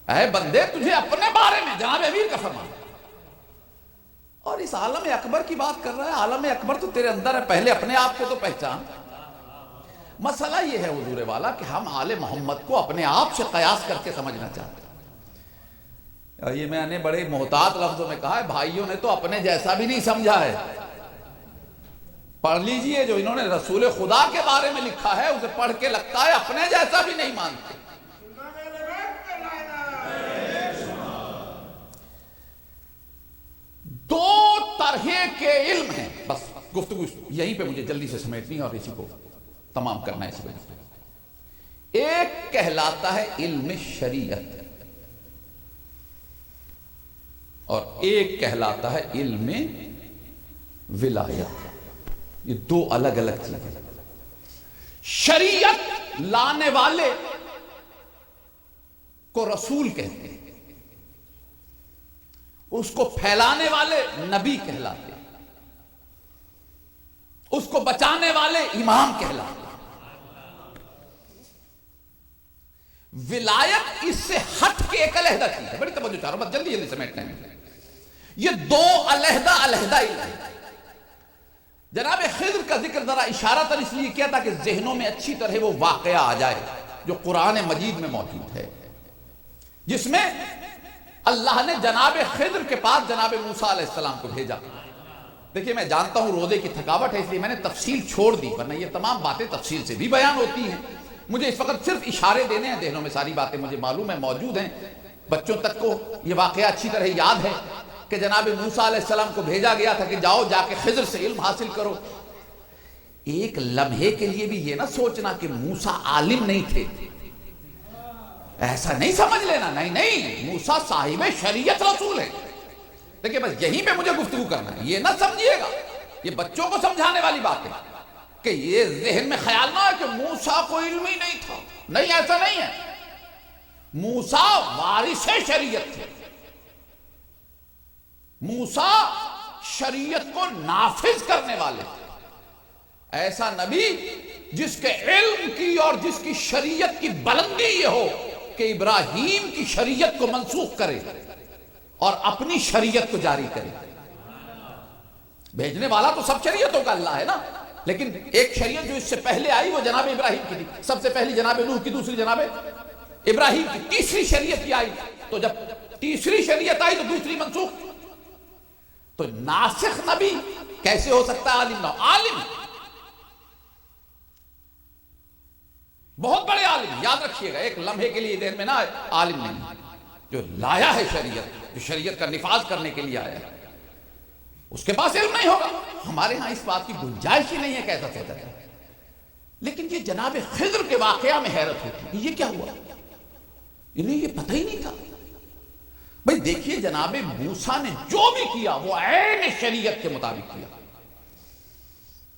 Speaker 4: اے بندے، تجھے اپنے بارے میں، جناب امیر کا فرمان۔ اور اس عالم اکبر کی بات کر رہا ہے، عالم اکبر تو تیرے اندر ہے، پہلے اپنے آپ کو تو پہچان۔ مسئلہ یہ ہے حضور والا کہ ہم آل محمد کو اپنے آپ سے قیاس کر کے سمجھنا چاہتے ہیں۔ اور یہ میں نے بڑے محتاط لفظوں میں کہا ہے، بھائیوں نے تو اپنے جیسا بھی نہیں سمجھا ہے۔ پڑھ لیجئے جو انہوں نے رسول خدا کے بارے میں لکھا ہے، اسے پڑھ کے لگتا ہے اپنے جیسا بھی نہیں مانتے۔ دو طرح کے علم ہیں، بس گفتگو یہیں پہ مجھے جلدی سے سمیٹنی ہے اور اسی کو تمام کرنا ہے اس وجہ سے۔ ایک کہلاتا ہے علم شریعت اور ایک کہلاتا ہے علم ولایت۔ یہ دو الگ الگ چیزیں۔ شریعت لانے والے کو رسول کہتے ہیں، اس کو پھیلانے والے نبی کہلاتے ہیں، اس کو بچانے والے امام کہلاتے ہیں۔ ولایت اس سے ہٹ کے ایک علیحدہ چیز ہے، بڑی توجہ چاہ رہا ہوں، بس جلدی جلدی سمیٹنے میں۔ یہ دو علیحدہ علیحدہ علم ہیں۔ جناب خضر کا ذکر ذرا اشارتاً اس لیے کیا تھا کہ ذہنوں میں اچھی طرح وہ واقعہ آ جائے جو قرآن مجید میں موجود ہے، جس میں اللہ نے جناب خضر کے پاس جناب موسیٰ علیہ السلام کو بھیجا۔ دیکھیے میں جانتا ہوں روزے کی تھکاوٹ ہے، اس لیے میں نے تفصیل چھوڑ دی، ورنہ یہ تمام باتیں تفصیل سے بھی بیان ہوتی ہیں۔ مجھے اس وقت صرف اشارے دینے ہیں، ذہنوں میں ساری باتیں مجھے معلوم ہیں، موجود ہیں۔ بچوں تک کو یہ واقعہ اچھی طرح یاد ہے کہ جناب موسیٰ علیہ السلام کو بھیجا گیا تھا کہ جاؤ جا کے خضر سے علم حاصل کرو۔ ایک لمحے کے لیے بھی یہ نہ سوچنا کہ موسیٰ عالم نہیں تھے، ایسا نہیں سمجھ لینا، نہیں نہیں، موسیٰ صاحب شریعت رسول ہے۔ دیکھیں بس یہیں پہ مجھے گفتگو کرنا ہے، یہ نہ سمجھیے گا، یہ بچوں کو سمجھانے والی بات ہے کہ یہ ذہن میں خیال نہ ہے کہ موسیٰ کو علم ہی نہیں تھا، نہیں، ایسا نہیں ہے۔ موسیٰ وارث شریعت تھے، موسیٰ شریعت کو نافذ کرنے والے تھے۔ ایسا نبی جس کے علم کی اور جس کی شریعت کی بلندی یہ ہو کہ ابراہیم کی شریعت کو منسوخ کرے اور اپنی شریعت کو جاری کرے۔ بھیجنے والا تو سب شریعتوں کا اللہ ہے نا، لیکن ایک شریعت جو اس سے پہلے آئی وہ جناب ابراہیم کی تھی. سب سے پہلی جناب نوح کی, دوسری جناب ابراہیم کی, تیسری شریعت کی آئی. تو جب تیسری شریعت آئی تو دوسری منسوخ. تو ناسخ نبی کیسے ہو سکتا ہے عالم نہ ہو؟ عالم بہت بڑے عالم, یاد رکھیے گا, ایک لمحے کے لیے ذہن میں نہ آئے, عالم نہیں جو لایا ہے شریعت, جو شریعت کا نفاذ کرنے کے لیے آیا ہے, اس کے پاس علم نہیں ہوگا. ہمارے ہاں اس بات کی گنجائش ہی نہیں ہے کیسا سکتا ہے. لیکن یہ جناب خضر کے واقعہ میں حیرت ہوتی ہے, یہ کیا ہوا, انہیں یہ پتہ ہی نہیں تھا. بھئی دیکھیے جناب موسیٰ نے جو بھی کیا وہ عین شریعت کے مطابق کیا.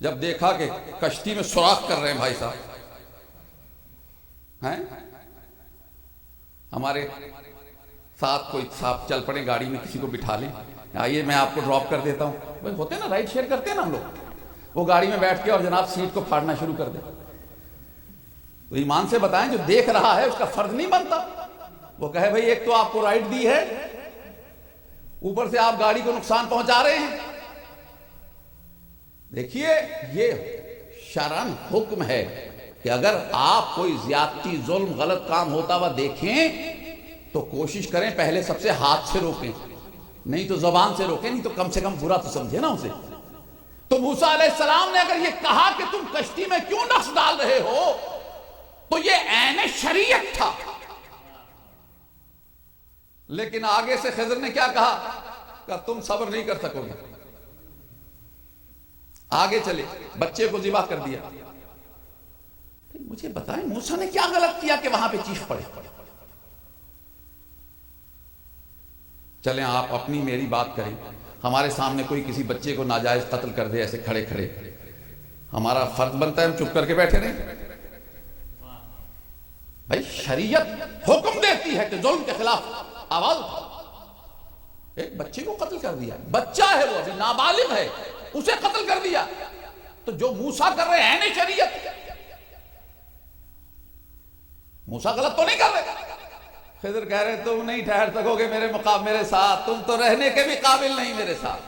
Speaker 4: جب دیکھا کہ کشتی میں سوراخ کر رہے ہیں بھائی صاحب, ہیں ہمارے ساتھ کوئی صاحب چل پڑے گاڑی میں, کسی کو بٹھا لیں, آئیے میں آپ کو ڈراپ کر دیتا ہوں. بھئی ہوتے نا, رائڈ شیئر کرتے ہیں نا ہم لوگ. وہ گاڑی میں بیٹھ کے اور جناب سیٹ کو پھاڑنا شروع کر دیں. تو ایمان سے بتائیں, جو دیکھ رہا ہے اس کا فرض نہیں بنتا وہ کہے بھئی ایک تو آپ کو رائڈ دی ہے, اوپر سے آپ گاڑی کو نقصان پہنچا رہے ہیں. دیکھیے یہ شرعاً حکم ہے کہ اگر آپ کوئی زیادتی, ظلم, غلط کام ہوتا ہوا دیکھیں تو کوشش کریں پہلے سب سے ہاتھ سے روکیں, نہیں تو زبان سے روکیں, نہیں تو کم سے کم برا تو سمجھے نا اسے. تو موسیٰ علیہ السلام نے اگر یہ کہا کہ تم کشتی میں کیوں نقص ڈال رہے ہو, تو یہ عین شریعت تھا. لیکن آگے سے خضر نے کیا کہا کہ تم صبر نہیں کر سکو گے. آگے چلے, بچے کو ذبح کر دیا. مجھے بتائیں موسیٰ نے کیا غلط کیا کہ وہاں پہ چیخ پڑے. چلیں آپ اپنی میری بات کریں, ہمارے سامنے کوئی کسی بچے کو ناجائز قتل کر دے ایسے کھڑے کھڑے, ہمارا فرض بنتا ہے ہم چپ کر کے بیٹھے رہیں؟ بھائی شریعت حکم دیتی ہے کہ ظلم کے خلاف آواز اٹھاؤ. ایک بچے کو قتل کر دیا, بچہ ہے وہ, ابھی نابالغ ہے, اسے قتل کر دیا. تو جو موسیٰ کر رہے ہیں نہیں شریعت, موسیٰ غلط تو نہیں کر رہے. خضر کہہ رہے تم نہیں ٹھہر سکو گے میرے ساتھ, تم تو رہنے کے بھی قابل نہیں میرے ساتھ.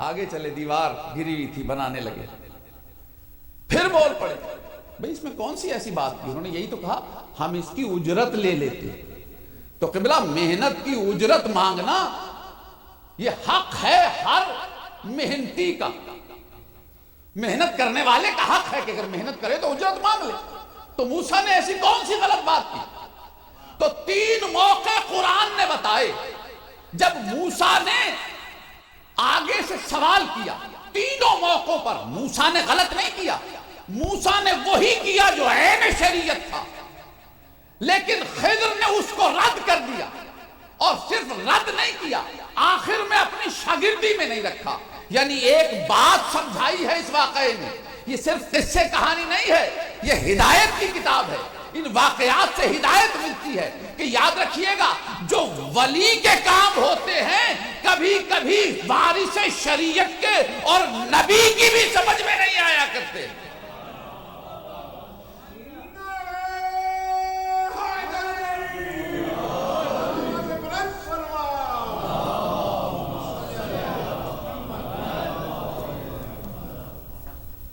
Speaker 4: آگے چلے, دیوار گری ہوئی تھی, بنانے لگے. پھر بول پڑے, بھئی اس میں کون سی ایسی بات کی, انہوں نے یہی تو کہا ہم اس کی اجرت لے لیتے. تو قبلہ محنت کی اجرت مانگنا یہ حق ہے ہر محنتی کا, محنت کرنے والے کا حق ہے کہ اگر محنت کرے تو اجرت مانگ لے. تو موسیٰ نے ایسی کون سی غلط بات کی؟ تو 3 موقع قرآن نے بتائے جب موسیٰ نے آگے سے سوال کیا, تینوں موقعوں پر موسیٰ نے غلط نہیں کیا. موسیٰ نے وہی کیا جو عین شریعت تھا, لیکن خضر نے اس کو رد کر دیا. اور صرف رد نہیں کیا, آخر میں اپنی شاگردی میں نہیں رکھا. یعنی ایک بات سمجھائی ہے اس واقعے میں, یہ صرف قصے کہانی نہیں ہے, یہ ہدایت کی کتاب ہے. ان واقعات سے ہدایت ملتی ہے کہ یاد رکھیے گا جو ولی کے کام ہوتے ہیں کبھی کبھی وارث شریعت کے اور نبی کی بھی سمجھ میں نہیں آیا کرتے.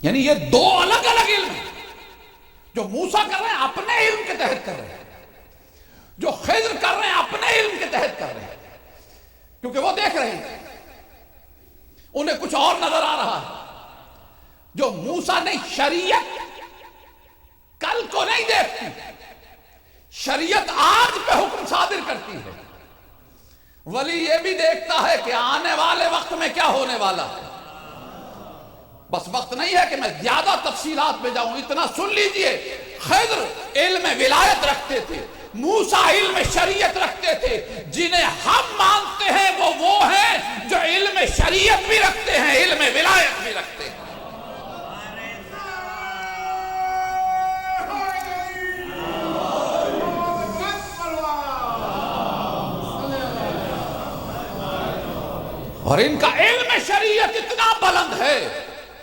Speaker 4: یعنی یہ 2 الگ الگ علم ہیں. جو موسیٰ کر رہے ہیں اپنے علم کے تحت کر رہے ہیں, جو خضر کر رہے ہیں اپنے علم کے تحت کر رہے ہیں, کیونکہ وہ دیکھ رہے ہیں, انہیں کچھ اور نظر آ رہا ہے. جو موسیٰ نے شریعت کل کو نہیں دیکھتی, شریعت آج پہ حکم صادر کرتی ہے. ولی یہ بھی دیکھتا ہے کہ آنے والے وقت میں کیا ہونے والا ہے. بس وقت نہیں ہے کہ میں زیادہ تفصیلات میں جاؤں, اتنا سن لیجئے. خضر علم ولایت رکھتے تھے, موسیٰ علم شریعت رکھتے تھے. جنہیں ہم مانتے ہیں وہ ہیں جو علم شریعت بھی رکھتے ہیں, علم ولایت بھی رکھتے ہیں. اور ان کا علم شریعت اتنا بلند ہے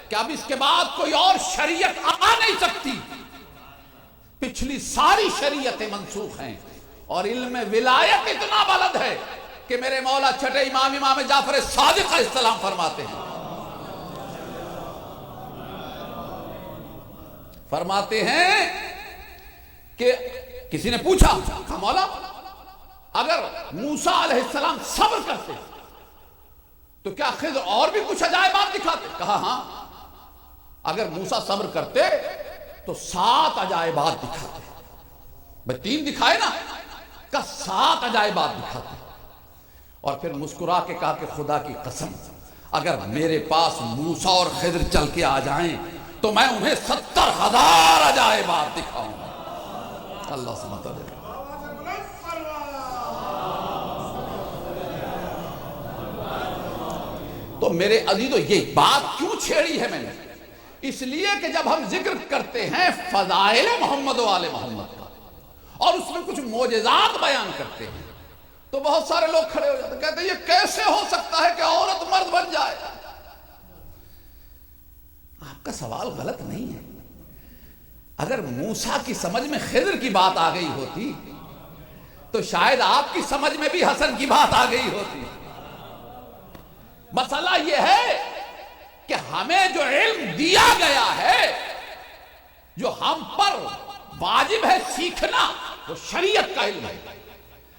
Speaker 4: کہ اب اس کے بعد کوئی اور شریعت آ نہیں سکتی. پچھلی ساری شریعتیں منسوخ ہیں. اور علم ولایت اتنا بلند ہے کہ میرے مولا چھٹے امام جعفر صادق علیہ السلام فرماتے ہیں فرماتے ہیں کہ کسی نے پوچھا کہ مولا اگر موسیٰ علیہ السلام صبر کرتے تو کیا خضر اور بھی کچھ عجائبات دکھاتے؟ کہا ہاں، اگر موسیٰ صبر کرتے تو 7 عجائبات دکھاتے. بھئی 3 دکھائے نا، کہ 7 عجائبات دکھاتے. اور پھر مسکرا کے کہا کہ خدا کی قسم اگر میرے پاس موسیٰ اور خضر چل کے آ جائیں تو میں انہیں 70,000 عجائبات دکھاؤں. اللہ سے مطلب تو میرے عزیزو یہ بات کیوں چھیڑی ہے میں نے؟ اس لیے کہ جب ہم ذکر کرتے ہیں فضائل محمد و آل محمد کا اور اس میں کچھ معجزات بیان کرتے ہیں تو بہت سارے لوگ کھڑے ہو جاتے ہیں، کہتے ہیں یہ کیسے ہو سکتا ہے کہ عورت مرد بن جائے؟ آپ کا سوال غلط نہیں ہے. اگر موسیٰ کی سمجھ میں خضر کی بات آ گئی ہوتی تو شاید آپ کی سمجھ میں بھی حسن کی بات آ گئی ہوتی. مسئلہ یہ ہے کہ ہمیں جو علم دیا گیا ہے، جو ہم پر واجب ہے سیکھنا، وہ شریعت کا علم ہے.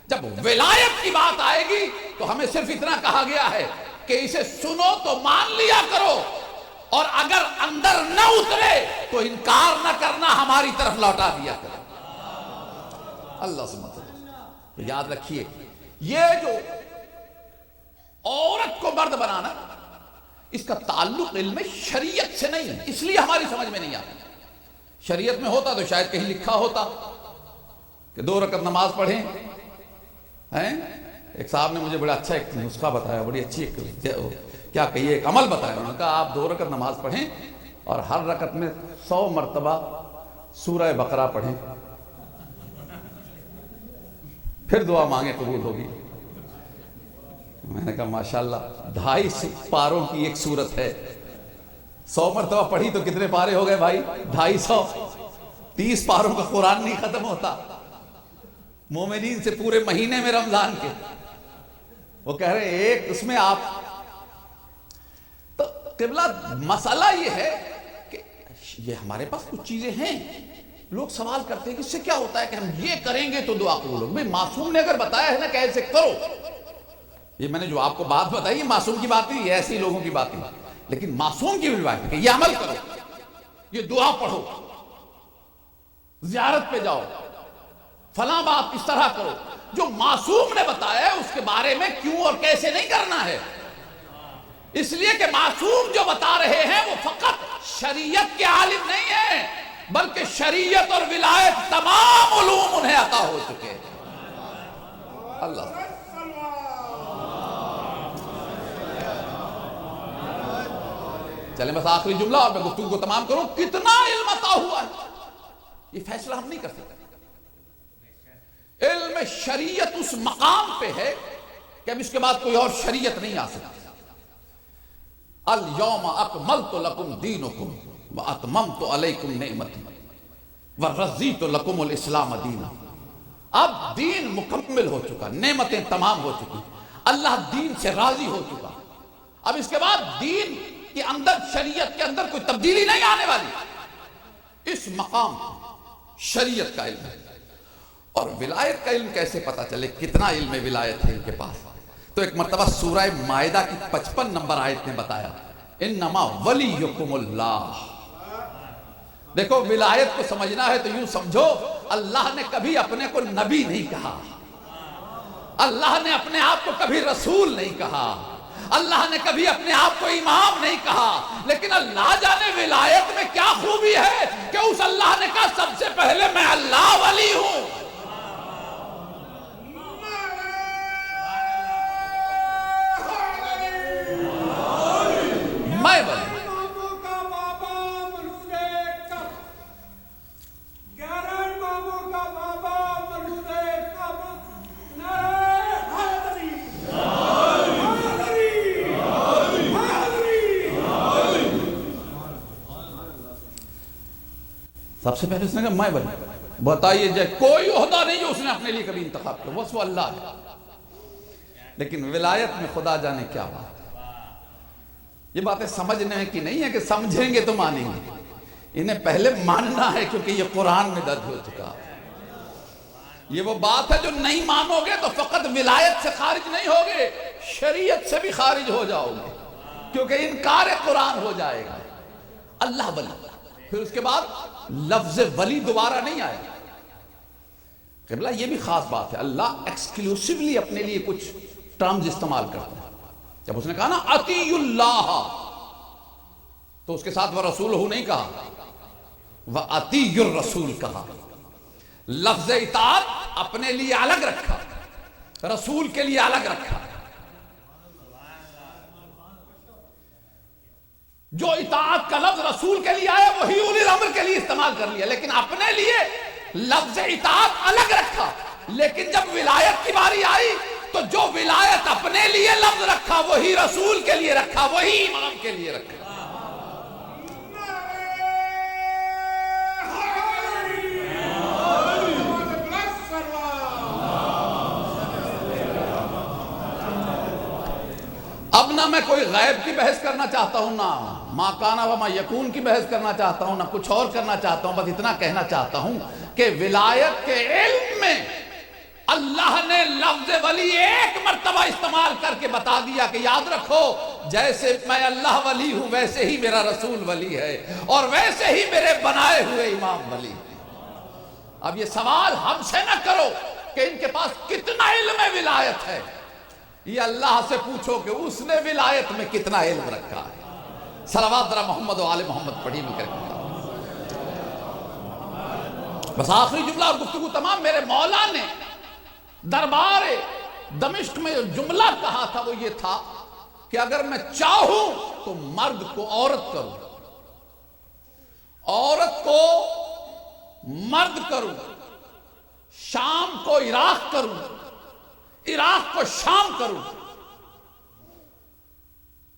Speaker 4: جب ولایت کی بات آئے گی تو ہمیں صرف اتنا کہا گیا ہے کہ اسے سنو تو مان لیا کرو، اور اگر اندر نہ اترے تو انکار نہ کرنا، ہماری طرف لوٹا دیا کرو. اللہ سے مطلب یاد رکھیے، یہ جو عورت کو مرد بنانا، اس کا تعلق علم شریعت سے نہیں ہے، اس لیے ہماری سمجھ میں نہیں آتی. شریعت میں ہوتا تو شاید کہیں لکھا ہوتا کہ 2 رکعت نماز پڑھیں. ایک صاحب نے مجھے بڑا اچھا ایک نسخہ بتایا، بڑی اچھی کیا کہیے ایک عمل بتایا. انہوں نے کہا آپ 2 رکعت نماز پڑھیں اور ہر رکعت میں 100 مرتبہ سورہ بقرہ پڑھیں، پھر دعا مانگیں قبول ہوگی. میں نے کہا ماشاءاللہ 250 پاروں کی ایک سورت ہے، 100 مرتبہ پڑھی تو کتنے پارے ہو گئے بھائی؟ 250. 30 پاروں کا قرآن نہیں ختم ہوتا مومنین سے پورے مہینے میں رمضان کے. وہ کہہ رہے ایک اس میں آپ تو قبلہ مسئلہ یہ ہے کہ یہ ہمارے پاس کچھ چیزیں ہیں، لوگ سوال کرتے ہیں کہ اس سے کیا ہوتا ہے کہ ہم یہ کریں گے تو دعا قبول ہوگی. معصوم نے اگر بتایا ہے نا کہ ایسے کرو، یہ میں نے جو آپ کو بات بتائی یہ معصوم کی بات نہیں، یہ ایسی لوگوں کی بات نہیں، لیکن معصوم کی بھی بات ہے کہ یہ عمل کرو، یہ دعا پڑھو، زیارت پہ جاؤ، فلاں بات اس طرح کرو. جو معصوم نے بتایا ہے اس کے بارے میں کیوں اور کیسے نہیں کرنا ہے، اس لیے کہ معصوم جو بتا رہے ہیں وہ فقط شریعت کے عالم نہیں ہیں، بلکہ شریعت اور ولایت تمام علوم انہیں عطا ہو چکے ہیں. اللہ چلیں بس آخری جملہ اور میں گفتگو کو تمام کروں. کتنا علم عطا ہوا ہے یہ فیصلہ ہم نہیں کر سکتے. علم شریعت اس مقام پہ ہے کہ اب اس کے بعد کوئی اور شریعت نہیں آ سکتی. الیوم اکملت لکم دینکم واتممت علیکم نعمتی ورضیت لکم الاسلام دینا. اب دین مکمل ہو چکا، نعمتیں تمام ہو چکی، اللہ دین سے راضی ہو چکا. اب اس کے بعد دین کے اندر، شریعت کے اندر کوئی تبدیلی نہیں آنے والی. اس مقام شریعت کا علم ہے. اور ولایت کا علم کیسے پتا چلے کتنا علم ولایت ہے ان کے پاس؟ تو ایک مرتبہ سورہ مائدہ کی 55 نمبر آیت نے بتایا انما ولیکم اللہ. دیکھو ولایت کو سمجھنا ہے تو یوں سمجھو اللہ نے کبھی اپنے کو نبی نہیں کہا، اللہ نے اپنے آپ کو کبھی رسول نہیں کہا، اللہ نے کبھی اپنے آپ کو امام نہیں کہا، لیکن اللہ جانے ولایت میں کیا خوبی ہے کہ اس اللہ نے کہا سب سے پہلے میں اللہ ولی ہوں. میں ولی سب سے پہلے اس نے کہا میں ولی. بتائیے جائے کوئی عہدہ نہیں جو اس نے اپنے لیے کبھی انتخاب کیا، بس وہ اللہ ہے. لیکن ولایت میں خدا جانے کیا بات ہے. یہ باتیں سمجھنے کی نہیں ہے کہ سمجھیں گے تو مانیں گے، انہیں پہلے ماننا ہے کیونکہ یہ قرآن میں درج ہو چکا ہے۔ یہ وہ بات ہے جو نہیں مانو گے تو فقط ولایت سے خارج نہیں ہوگے، شریعت سے بھی خارج ہو جاؤ گے، کیونکہ انکار قرآن ہو جائے گا۔ اللہ ولی، پھر اس کے بعد لفظ ولی دوبارہ نہیں آیا۔ قبلہ یہ بھی خاص بات ہے، اللہ ایکسکلوسیولی اپنے لیے کچھ ٹرمز استعمال کرتا ہے۔ جب اس نے کہا نا اطیع اللہ، تو اس کے ساتھ وَرَسُولُهُ نہیں کہا، وَأَطِیعُ الرَّسُولُ کہا۔ لفظ اطاعت اپنے لیے الگ رکھا، رسول کے لیے الگ رکھا۔ جو اطاعت کا لفظ رسول کے لیے آیا وہی اولی الامر کے لیے استعمال کر لیا، لیکن اپنے لیے لفظ اطاعت الگ رکھا۔ لیکن جب ولایت کی باری آئی تو جو ولایت اپنے لیے لفظ رکھا وہی رسول کے لیے رکھا، وہی امام کے لیے رکھا۔ اب نہ میں کوئی غیب کی بحث کرنا چاہتا ہوں، نہ ما کان و ما یکون کی بحث کرنا چاہتا ہوں، نہ کچھ اور کرنا چاہتا ہوں، بس اتنا کہنا چاہتا ہوں کہ ولایت کے علم میں اللہ نے لفظ ولی ایک مرتبہ استعمال کر کے بتا دیا کہ یاد رکھو جیسے میں اللہ ولی ہوں ویسے ہی میرا رسول ولی ہے، اور ویسے ہی میرے بنائے ہوئے امام ولی ہے۔ اب یہ سوال ہم سے نہ کرو کہ ان کے پاس کتنا علم ولایت ہے، یہ اللہ سے پوچھو کہ اس نے ولایت میں کتنا علم رکھا ہے۔ صلوات ذرا محمد و آل محمد پڑھی میں کریں۔ بس آخری جملہ اور گفتگو تمام۔ میرے مولا نے دربار دمشق میں جو جملہ کہا تھا وہ یہ تھا کہ اگر میں چاہوں تو مرد کو عورت کروں، عورت کو مرد کروں، شام کو عراق کروں، عراق کو شام کروں۔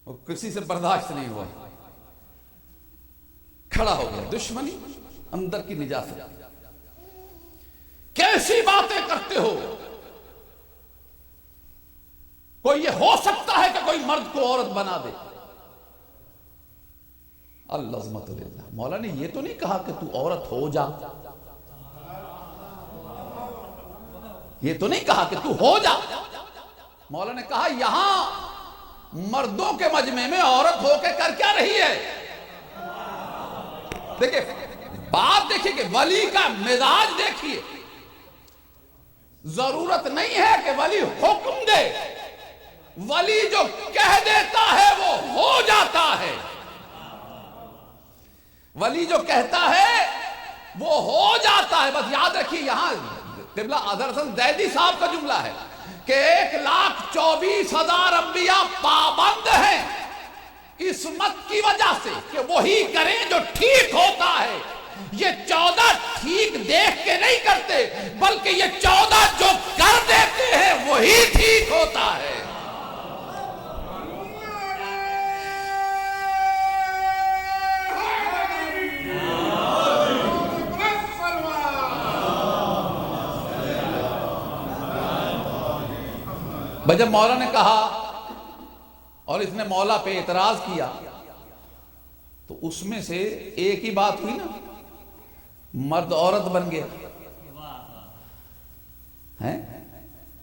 Speaker 4: وہ کسی سے برداشت نہیں ہوا، کھڑا ہو گیا۔ دشمنی، اندر کی نجاست، کیسی باتیں کرتے ہو؟ کوئی یہ ہو سکتا ہے کہ کوئی مرد کو عورت بنا دے؟ العظمت للہ۔ مولا نے یہ تو نہیں کہا کہ تو عورت ہو جا، یہ تو نہیں کہا کہ تو ہو جا۔ مولا نے کہا یہاں مردوں کے مجمع میں عورت ہو کے کر کیا رہی ہے؟ دیکھیں بات، دیکھیں کہ ولی کا مزاج دیکھیے۔ ضرورت نہیں ہے کہ ولی حکم دے، ولی جو کہہ دیتا ہے وہ ہو جاتا ہے۔ ولی جو کہتا ہے وہ ہو جاتا ہے۔ بس یاد رکھیے یہاں قبلہ اظہر حسن زیدی صاحب کا جملہ ہے کہ 1,24,000 انبیاء پابند ہیں عصمت کی وجہ سے کہ وہی کریں جو ٹھیک ہوتا ہے۔ یہ 14 ٹھیک دیکھ کے نہیں کرتے، بلکہ یہ 14 جو کر دیتے ہیں وہی ٹھیک ہوتا ہے۔ جب مولا نے کہا اور اس نے مولا پہ اعتراض کیا تو اس میں سے ایک ہی بات ہوئی نا، مرد عورت بن گیا،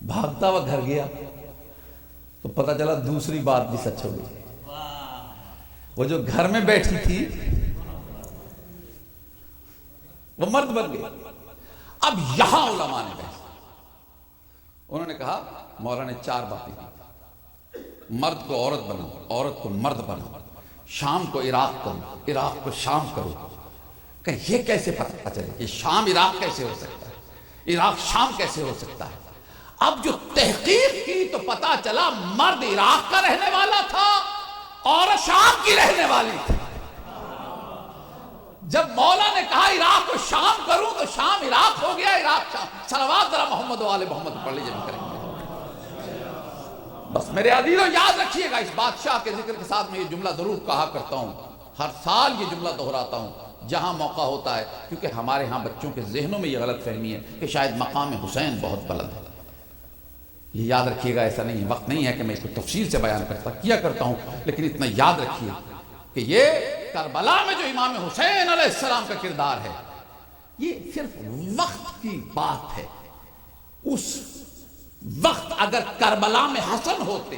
Speaker 4: بھاگتا ہوا گھر گیا تو پتہ چلا دوسری بات بھی سچ ہو گئی۔ وہ جو گھر میں بیٹھی تھی وہ مرد بن گئی۔ اب یہاں علماء نے بحث، انہوں نے کہا مولا نے 4 باتیں کی، مرد کو عورت بناؤ، عورت کو مرد بناؤ، شام کو عراق کرو، عراق کو شام کرو۔ کہ یہ کیسے پتہ چلے کہ شام عراق کیسے ہو سکتا ہے، عراق شام کیسے ہو سکتا ہے؟ اب جو تحقیق کی تو پتہ چلا مرد عراق کا رہنے والا تھا اور شام کی رہنے والی تھی۔ جب مولا نے کہا عراق کو شام کروں تو شام عراق ہو گیا، عراق شام۔ صلوات ذرا محمد و آل محمد پڑھ لیجئے، کریں گے۔ بس میرے عزیزو یاد رکھیے گا، اس بادشاہ کے ذکر کے ساتھ میں یہ جملہ ضرور کہا کرتا ہوں، ہر سال یہ جملہ دہراتا ہوں جہاں موقع ہوتا ہے، کیونکہ ہمارے ہاں بچوں کے ذہنوں میں یہ غلط فہمی ہے کہ شاید مقام حسین بہت بلند ہے۔ یہ یاد رکھیے گا، ایسا نہیں ہے، وقت نہیں ہے کہ میں اس کو تفصیل سے بیان کیا کرتا ہوں، لیکن اتنا یاد رکھیے کہ یہ کربلا میں جو امام حسین علیہ السلام کا کردار ہے یہ صرف وقت کی بات ہے. اس وقت اگر کربلا میں حسن ہوتے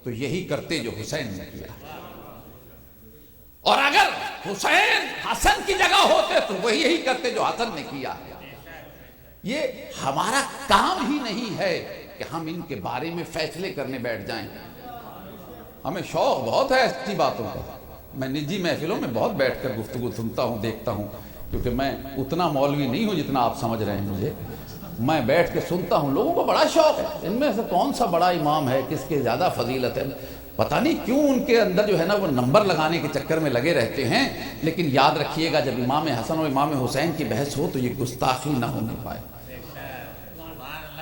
Speaker 4: تو یہی کرتے جو حسین نے کیا, اور اگر حسین حسن کی جگہ ہوتے تو وہی یہی کرتے جو حسن نے کیا. یہ ہمارا کام ہی نہیں ہے کہ ہم ان کے بارے میں فیصلے کرنے بیٹھ جائیں. ہمیں شوق بہت ہے ایسی باتوں کا. میں نجی محفلوں میں بہت بیٹھ کر گفتگو سنتا ہوں, دیکھتا ہوں, کیونکہ میں اتنا مولوی نہیں ہوں جتنا آپ سمجھ رہے ہیں مجھے. میں بیٹھ کے سنتا ہوں, لوگوں کو بڑا شوق ہے ان میں سے کون سا بڑا امام ہے, کس کے زیادہ فضیلت ہے. پتہ نہیں کیوں ان کے اندر جو ہے نا وہ نمبر لگانے کے چکر میں لگے رہتے ہیں. لیکن یاد رکھیے گا جب امام حسن اور امام حسین کی بحث ہو تو یہ گستاخی نہ ہونے پائے.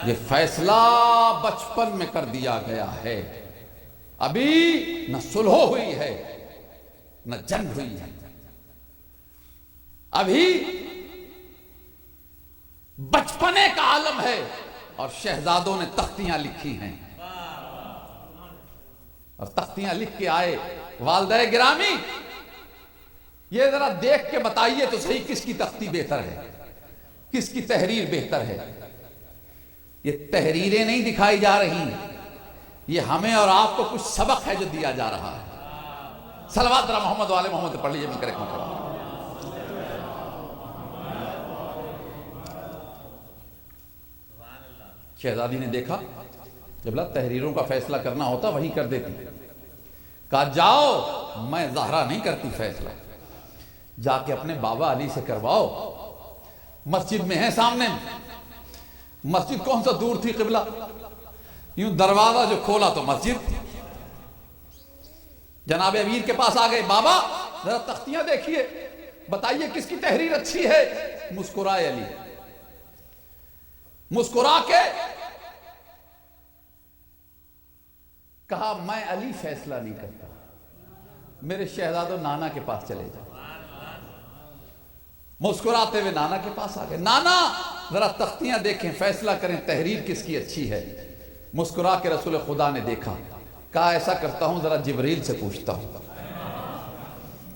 Speaker 4: یہ فیصلہ بچپن میں کر دیا گیا ہے. ابھی نہ صلح ہوئی ہے نہ جنگ ہوئی ہے, ابھی بچپنے کا عالم ہے اور شہزادوں نے تختیاں لکھی ہیں. اور تختیاں لکھ کے آئے. والدہ گرامی یہ ذرا دیکھ کے بتائیے تو صحیح کس کی تختی بہتر ہے, کس کی تحریر بہتر ہے. یہ تحریریں نہیں دکھائی جا رہی, یہ ہمیں اور آپ کو کچھ سبق ہے جو دیا جا رہا ہے. صلوات ذرا محمد والے محمد پڑھ لیجیے, مل کر ایک مرتبہ. شہزادی نے دیکھا جب تحریروں کا فیصلہ کرنا ہوتا وہی کر دیتی. کہا جاؤ, میں زہرا نہیں کرتی فیصلہ, جا کے اپنے بابا علی سے کرواؤ. مسجد میں ہے سامنے, مسجد کون سا دور تھی قبلہ, یوں دروازہ جو کھولا تو مسجد. جناب امیر کے پاس آ گئے, بابا ذرا تختیاں دیکھیے, بتائیے کس کی تحریر اچھی ہے. مسکرائے علی, مسکرا کے کہا میں علی فیصلہ نہیں کرتا, میرے شہزادوں نانا کے پاس چلے جاؤ. مسکراتے ہوئے نانا کے پاس آ گئے. نانا ذرا تختیاں دیکھیں, فیصلہ کریں تحریر کس کی اچھی ہے. مسکرا کے رسول خدا نے دیکھا, کہا ایسا کرتا ہوں ذرا جبریل سے پوچھتا ہوں,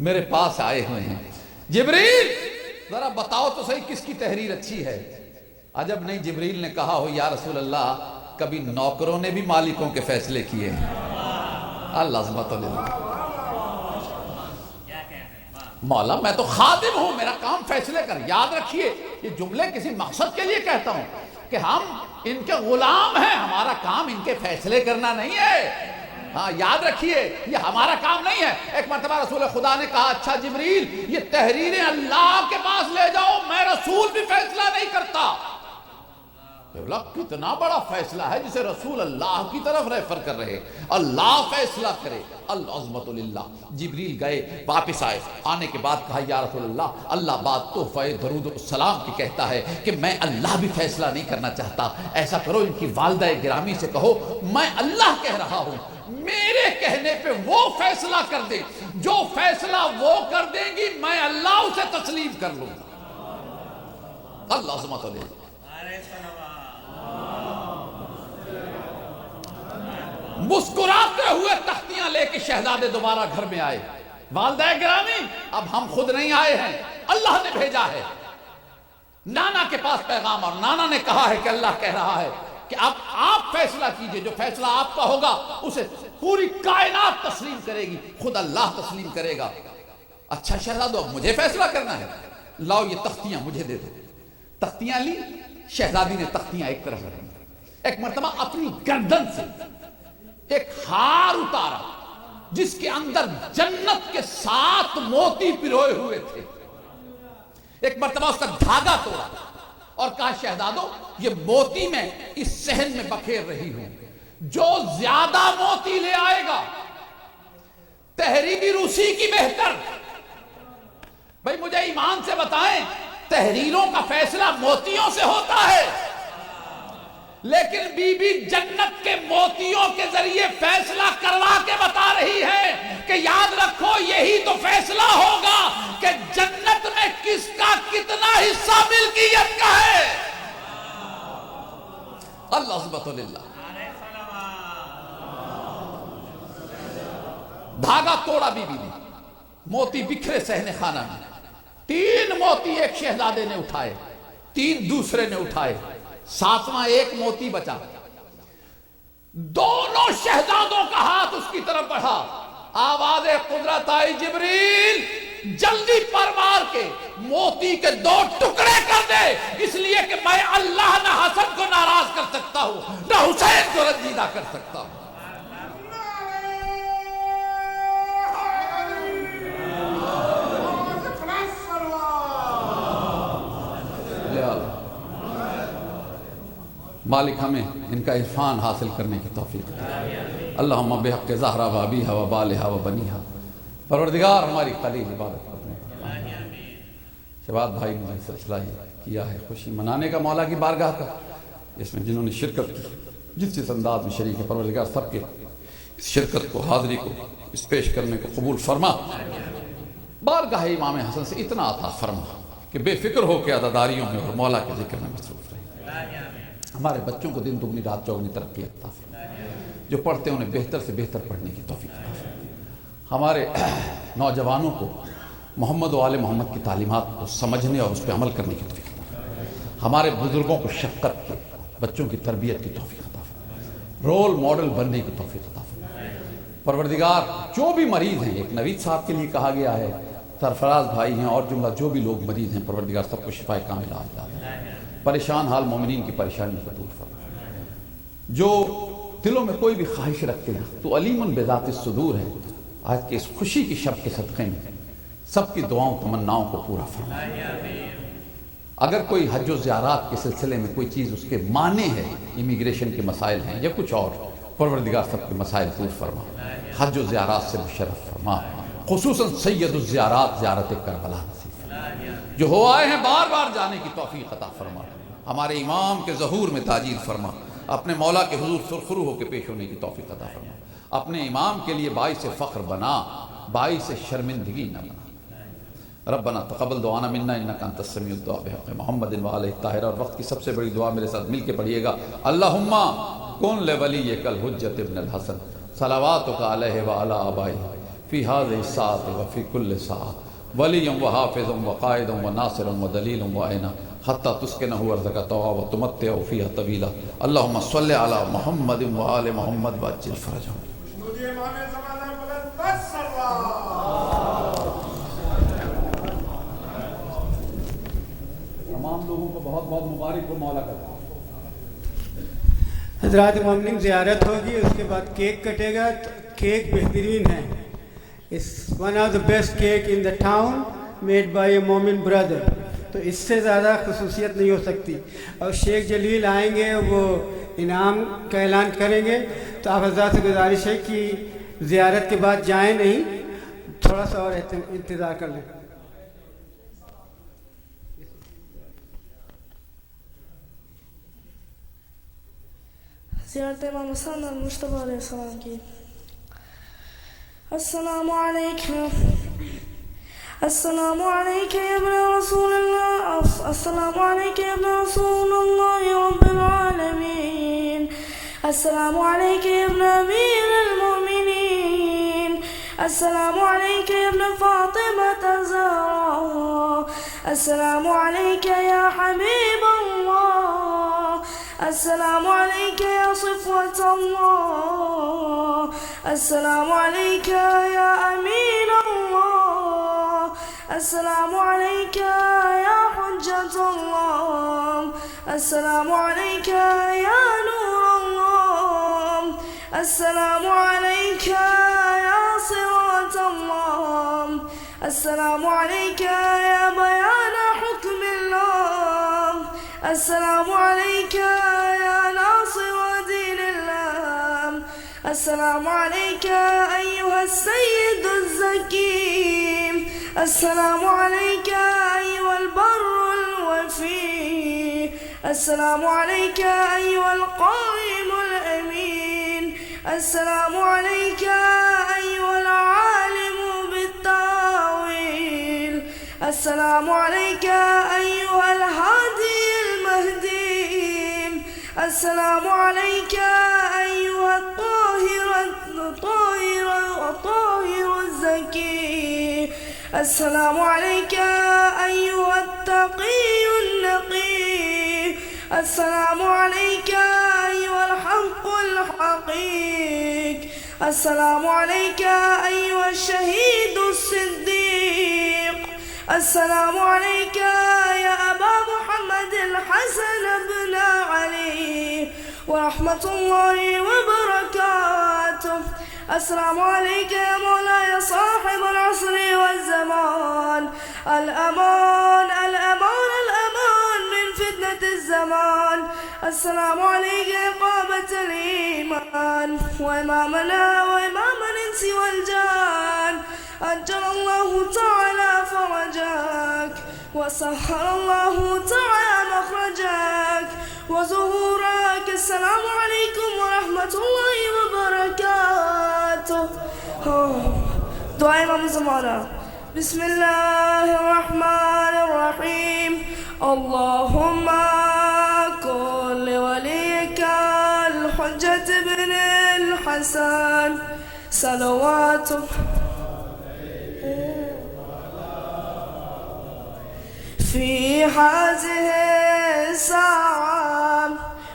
Speaker 4: میرے پاس آئے ہوئے ہیں. جبریل ذرا بتاؤ تو صحیح کس کی تحریر اچھی ہے. عجب نہیں, جبریل نے کہا ہو یا رسول اللہ کبھی نوکروں نے بھی مالکوں کے فیصلے کیے ہیں. العظمت للہ. مولا میں تو خادم ہوں, میرا کام فیصلے کر. یاد رکھیے یہ جملے کسی مقصد کے لیے کہتا ہوں کہ ہم ان کے غلام ہیں, ہمارا کام ان کے فیصلے کرنا نہیں ہے. ہاں یاد رکھیے یہ ہمارا کام نہیں ہے. ایک مرتبہ رسول خدا نے کہا اچھا جبریل یہ تحریریں اللہ کے پاس لے جاؤ, میں رسول بھی فیصلہ نہیں کرتا. کتنا بڑا فیصلہ ہے جسے رسول اللہ کی طرف ریفر کر رہے, اللہ فیصلہ کرے. العظمت للہ. جبریل گئے, واپس آئے, آنے کے بعد کہا یا رسول اللہ, اللہ بات تحفہ درود السلام کی کہتا ہے کہ میں اللہ بھی فیصلہ نہیں کرنا چاہتا. ایسا کرو ان کی والدہ گرامی سے کہو میں اللہ کہہ رہا ہوں, میرے کہنے پہ وہ فیصلہ کر دے, جو فیصلہ وہ کر دیں گی میں اللہ اسے تسلیم کر لوں گا. العظمت للہ. مسکراتے ہوئے تختیاں لے کے شہزادے دوبارہ گھر میں آئے. والدہ گرامی اب ہم خود نہیں آئے ہیں, اللہ نے بھیجا ہے. نانا کے پاس پیغام, اور نانا نے کہا ہے کہ اللہ کہہ رہا ہے کہ اب آپ فیصلہ کیجئے, جو فیصلہ آپ کا ہوگا اسے پوری کائنات تسلیم کرے گی, خود اللہ تسلیم کرے گا. اچھا شہزادو اب مجھے فیصلہ کرنا ہے, لاؤ یہ تختیاں مجھے دے دو. تختیاں لی, شہزادی نے تختیاں ایک طرف رکھی. ایک مرتبہ اپنی گردن سے ایک ہار اتارا جس کے اندر جنت کے 7 موتی پروئے ہوئے تھے. ایک مرتبہ اس کا دھاگا توڑا اور کہا شہزادو یہ موتی میں اس صحن میں بکھیر رہی ہوں, جو زیادہ موتی لے آئے گا تحریر اسی کی بہتر. بھئی مجھے ایمان سے بتائیں, تحریروں کا فیصلہ موتیوں سے ہوتا ہے, لیکن بی بی جنت کے موتیوں کے ذریعے فیصلہ کروا کے بتا رہی ہے کہ یاد رکھو یہی تو فیصلہ ہوگا کہ جنت میں کس کا کتنا حصہ ملکیت کا ہے. العظمت للہ. دھاگا توڑا بی بی نے, 7 موتی پروئے ہوئے تھے. ایک مرتبہ اس کا دھاگا توڑا اور کہا شہزادو یہ موتی میں اس صحن میں بکھیر رہی ہوں, جو زیادہ موتی لے آئے گا تحریر اسی کی بہتر. بھئی مجھے ایمان سے بتائیں, تحریروں کا فیصلہ موتیوں سے ہوتا ہے, لیکن بی بی جنت کے موتیوں کے ذریعے فیصلہ کروا کے بتا رہی ہے کہ یاد رکھو یہی تو فیصلہ ہوگا کہ جنت میں کس کا کتنا حصہ ملکیت کا ہے. العظمت للہ. دھاگا توڑا بی بی نے. موتی بکھرے صحن خانہ میں، 3 موتی ایک شہزادے نے اٹھائے، 3 دوسرے نے اٹھائے، 7واں ایک موتی بچا۔ دونوں شہزادوں کا ہاتھ اس کی طرف بڑھا، آواز قدرت آئی، جبریل جلدی پر مار کے موتی کے 2 ٹکڑے کر دے، اس لیے کہ میں اللہ نہ حسن کو ناراض کر سکتا ہوں نہ حسین کو رنجیدہ کر سکتا ہوں۔ مالک ہمیں ان کا عرفان حاصل کرنے کی توفیق دے، اللہم بحق زہرا و ابیہا و بالہا و بنیہا۔ پروردگار ہماری قلیل عبادت کرنے، شباب بھائی نے سلسلہ کیا ہے خوشی منانے کا مولا کی بارگاہ کا، اس میں جنہوں نے شرکت کی، جس انداز میں شریک ہے، پروردگار سب کے اس شرکت کو، حاضری کو، اس پیش کرنے کو قبول فرما، بارگاہ امام حسن سے اتنا عطا فرما کہ بے فکر ہو کے عزاداریوں میں اور مولا کے ذکر میں مصروف رہیں۔ ہمارے بچوں کو دن دگنی رات چوگنی ترقی عطا فرما، جو پڑھتے ہیں انہیں بہتر سے بہتر پڑھنے کی توفیق عطا فرما، ہمارے نوجوانوں کو محمد و آل محمد کی تعلیمات کو سمجھنے اور اس پہ عمل کرنے کی توفیق عطا فرما، ہمارے بزرگوں کو شفقت کے، بچوں کی تربیت کی توفیق عطا فرما، رول ماڈل بننے کی توفیق عطا فرما۔ پروردگار جو بھی مریض ہیں، ایک نوید صاحب کے لیے کہا گیا ہے، سرفراز بھائی ہیں اور جملہ جو بھی لوگ مریض ہیں، پروردگار سب کو شفائے کامل عاجلہ دے، پریشان حال مومنین کی پریشانی کو دور فرما، جو دلوں میں کوئی بھی خواہش رکھتے ہیں تو علیمٌ بذات الصدور ہے، آج کے اس خوشی کی شب کے صدقے میں سب کی دعاؤں تمناؤں کو پورا فرما۔ اگر کوئی حج و زیارات کے سلسلے میں کوئی چیز اس کے مانے ہے، امیگریشن کے مسائل ہیں یا کچھ اور، پروردگار سب کے مسائل دور فرما، حج و زیارات سے مشرف فرما، خصوصاً سید الزیارات زیارت کربلا نصیب فرما، جو ہو آئے ہیں بار بار جانے کی توفیق عطا فرما، ہمارے امام کے ظہور میں تاجیل فرما، اپنے مولا کے حضور سرخرو ہو کے پیش ہونے کی توفیق عطا فرما، اپنے امام کے لیے باعث فخر بنا، باعث شرمندگی نہ بنا۔ ربنا تقبل دعانا منا انک انت السمیع الدعاء بحق محمد و آلہ الطاہرہ۔ اور وقت کی سب سے بڑی دعا میرے ساتھ مل کے پڑھیے گا، اللہم کن لولیک الحجۃ ابن الحسن صلواتک علیہ وعلی آبائہ فی ہذہ الساعۃ وفی کل ساعۃ ولیا وحافظا وقائدا وناصرا ودلیلا وعینا حتی تسکنہ ارضک طوعا وتمتع فیہا طویلا۔ اللہم صلی علی محمد وآل محمد وعجل فرجہم۔ تمام لوگوں کو بہت بہت مبارک ہو مولا کا۔
Speaker 1: حضرات مومنین زیارت ہوگی، اس کے بعد کیک کٹے گا، کیک بہترین ہے، is one of the best cake in the town made by a Momin brother, تو اس سے زیادہ خصوصیت نہیں ہو سکتی۔ اور شیخ جلیل آئیں گے، وہ انعام کا اعلان کریں گے، تو آپ حضرات سے گزارش ہے کہ زیارت کے بعد جائیں نہیں، تھوڑا سا اور انتظار کر لیں۔
Speaker 5: زیارت امام حسن المجتبی علیہ السلام کی۔ السلام علیکم، السلام علیکم یا ابن رسول اللہ، السلام علیکم یا ابن رسول اللہ رب العالمین، السلام علیکم یا ابن امیر المؤمنین، السلام علیکم یا ابن فاطمة الزہراء، السلام علیکم یا حبیب اللہ، السلام علیکم یا صفوة اللہ، السلام علیکم یا امین اللہ، السلام علیکم یا حجت اللہ، السلام علیکم یا نور اللہ، السلام علیکم یا صراط اللہ، السلام علیکم یا بیان حکم اللہ، السلام علیکم یا ناصر دین اللہ، السلام علیکم ایہا السید الزکی، السلام علیکم ایہا البر الوفی، السلام علیکم ایہا القائم الامین، السلام علیکم ایہا العالم بالتاویل، السلام علیکم ایہا الہادی المہدی، السلام علیکم ایہا الطاہر الزکی، السلام عليك أيها التقي النقي السلام عليك أيها الحق الحقيق السلام عليك أيها الشهيد الصديق السلام عليك يا أبا محمد الحسن بن علي ورحمة الله وبركاته السلام عليك يا مولاي صاحب العصر والزمان الأمان الأمان الأمان من فتنة الزمان السلام عليك يا قامة الإيمان وإمامنا وإمام الإنس والجان أجل الله تعالى فرجك وسهل الله تعالى مخرجك وظهورك السلام عليكم ورحمة الله وبركاته دعاء إمام زمانة بسم الله الرحمن الرحيم اللهم كن لوليك الحجة بن الحسن صلواتك في هذه الساعة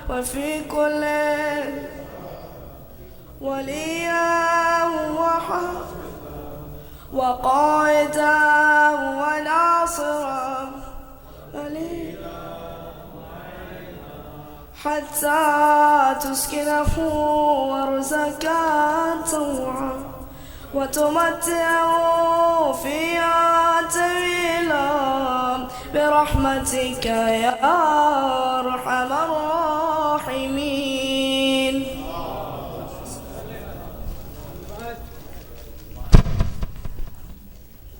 Speaker 5: وفي كل وليا وقائدا وناصرا حتى تسكنه ورزقا طوعا وتمتعه فيها طويلا برحمتك يا أرحم الراحمين.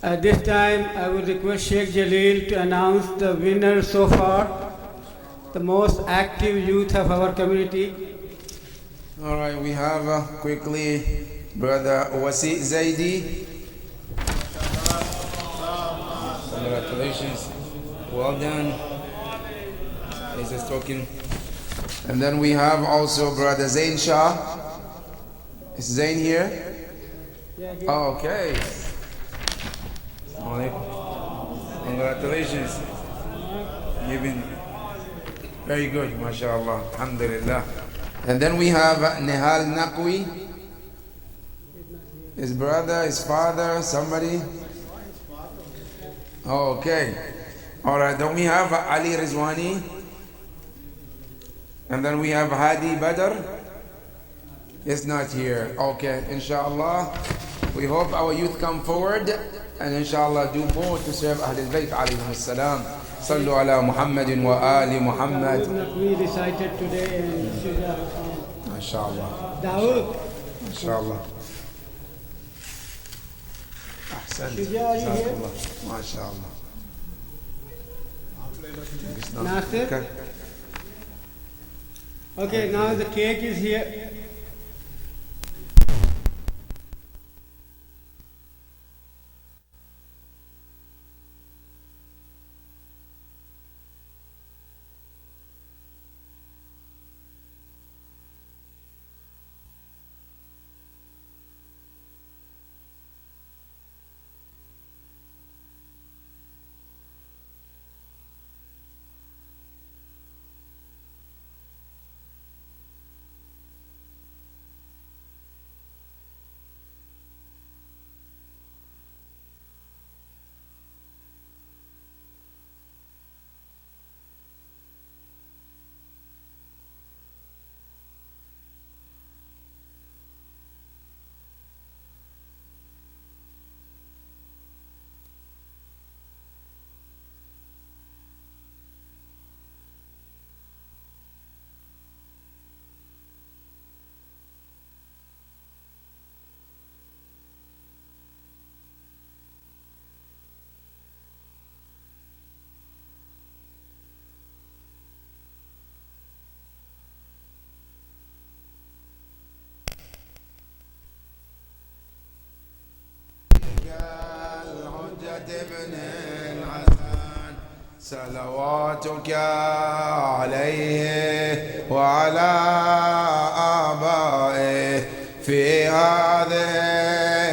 Speaker 1: At this time, I would request Sheikh Jalil to announce the winner so far, the most active youth of our community.
Speaker 6: All right, we have quickly Brother Wasi Zaidi. Congratulations. Well done. He's just talking. And then we have also Brother Zain Shah. Is Zain here? Oh, okay. Congratulations. You've been very good, mashallah. Alhamdulillah. And then we have Nihal Naqwi. His brother, his father, somebody. Oh, okay. All right. Then we have Ali Rizwani. And then we have Hadi Badr. It's not here. Okay. Inshallah. We hope our youth come forward and inshallah do more to serve Ahlul Bayt alayhim as-salam. Sallu ala Muhammadin wa ali Muhammad.
Speaker 1: We recited today and
Speaker 6: MashaAllah.
Speaker 1: Dawood.
Speaker 6: MashaAllah. Ahsan. MashaAllah.
Speaker 1: Nasir. Okay, now the cake is here.
Speaker 6: ابن الحسن صلواتك عليه وعلى آبائه في هذه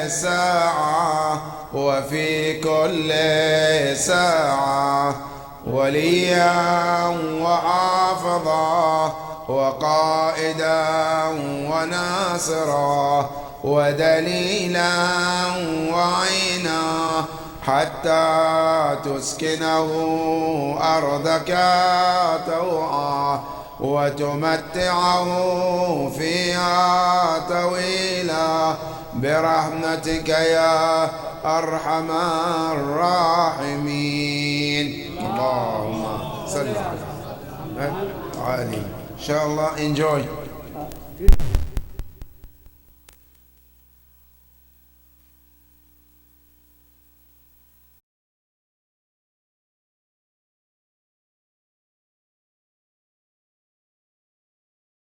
Speaker 6: الساعة وفي في كل ساعة وليا وحافظا وقائدا وناصرا ودليلا وعينا حتى تسكنه أرضك طوعا وتمتعه فيها طويلا برحمتك يا أرحم الراحمين. اللهم صل على محمد. إن شاء الله enjoy.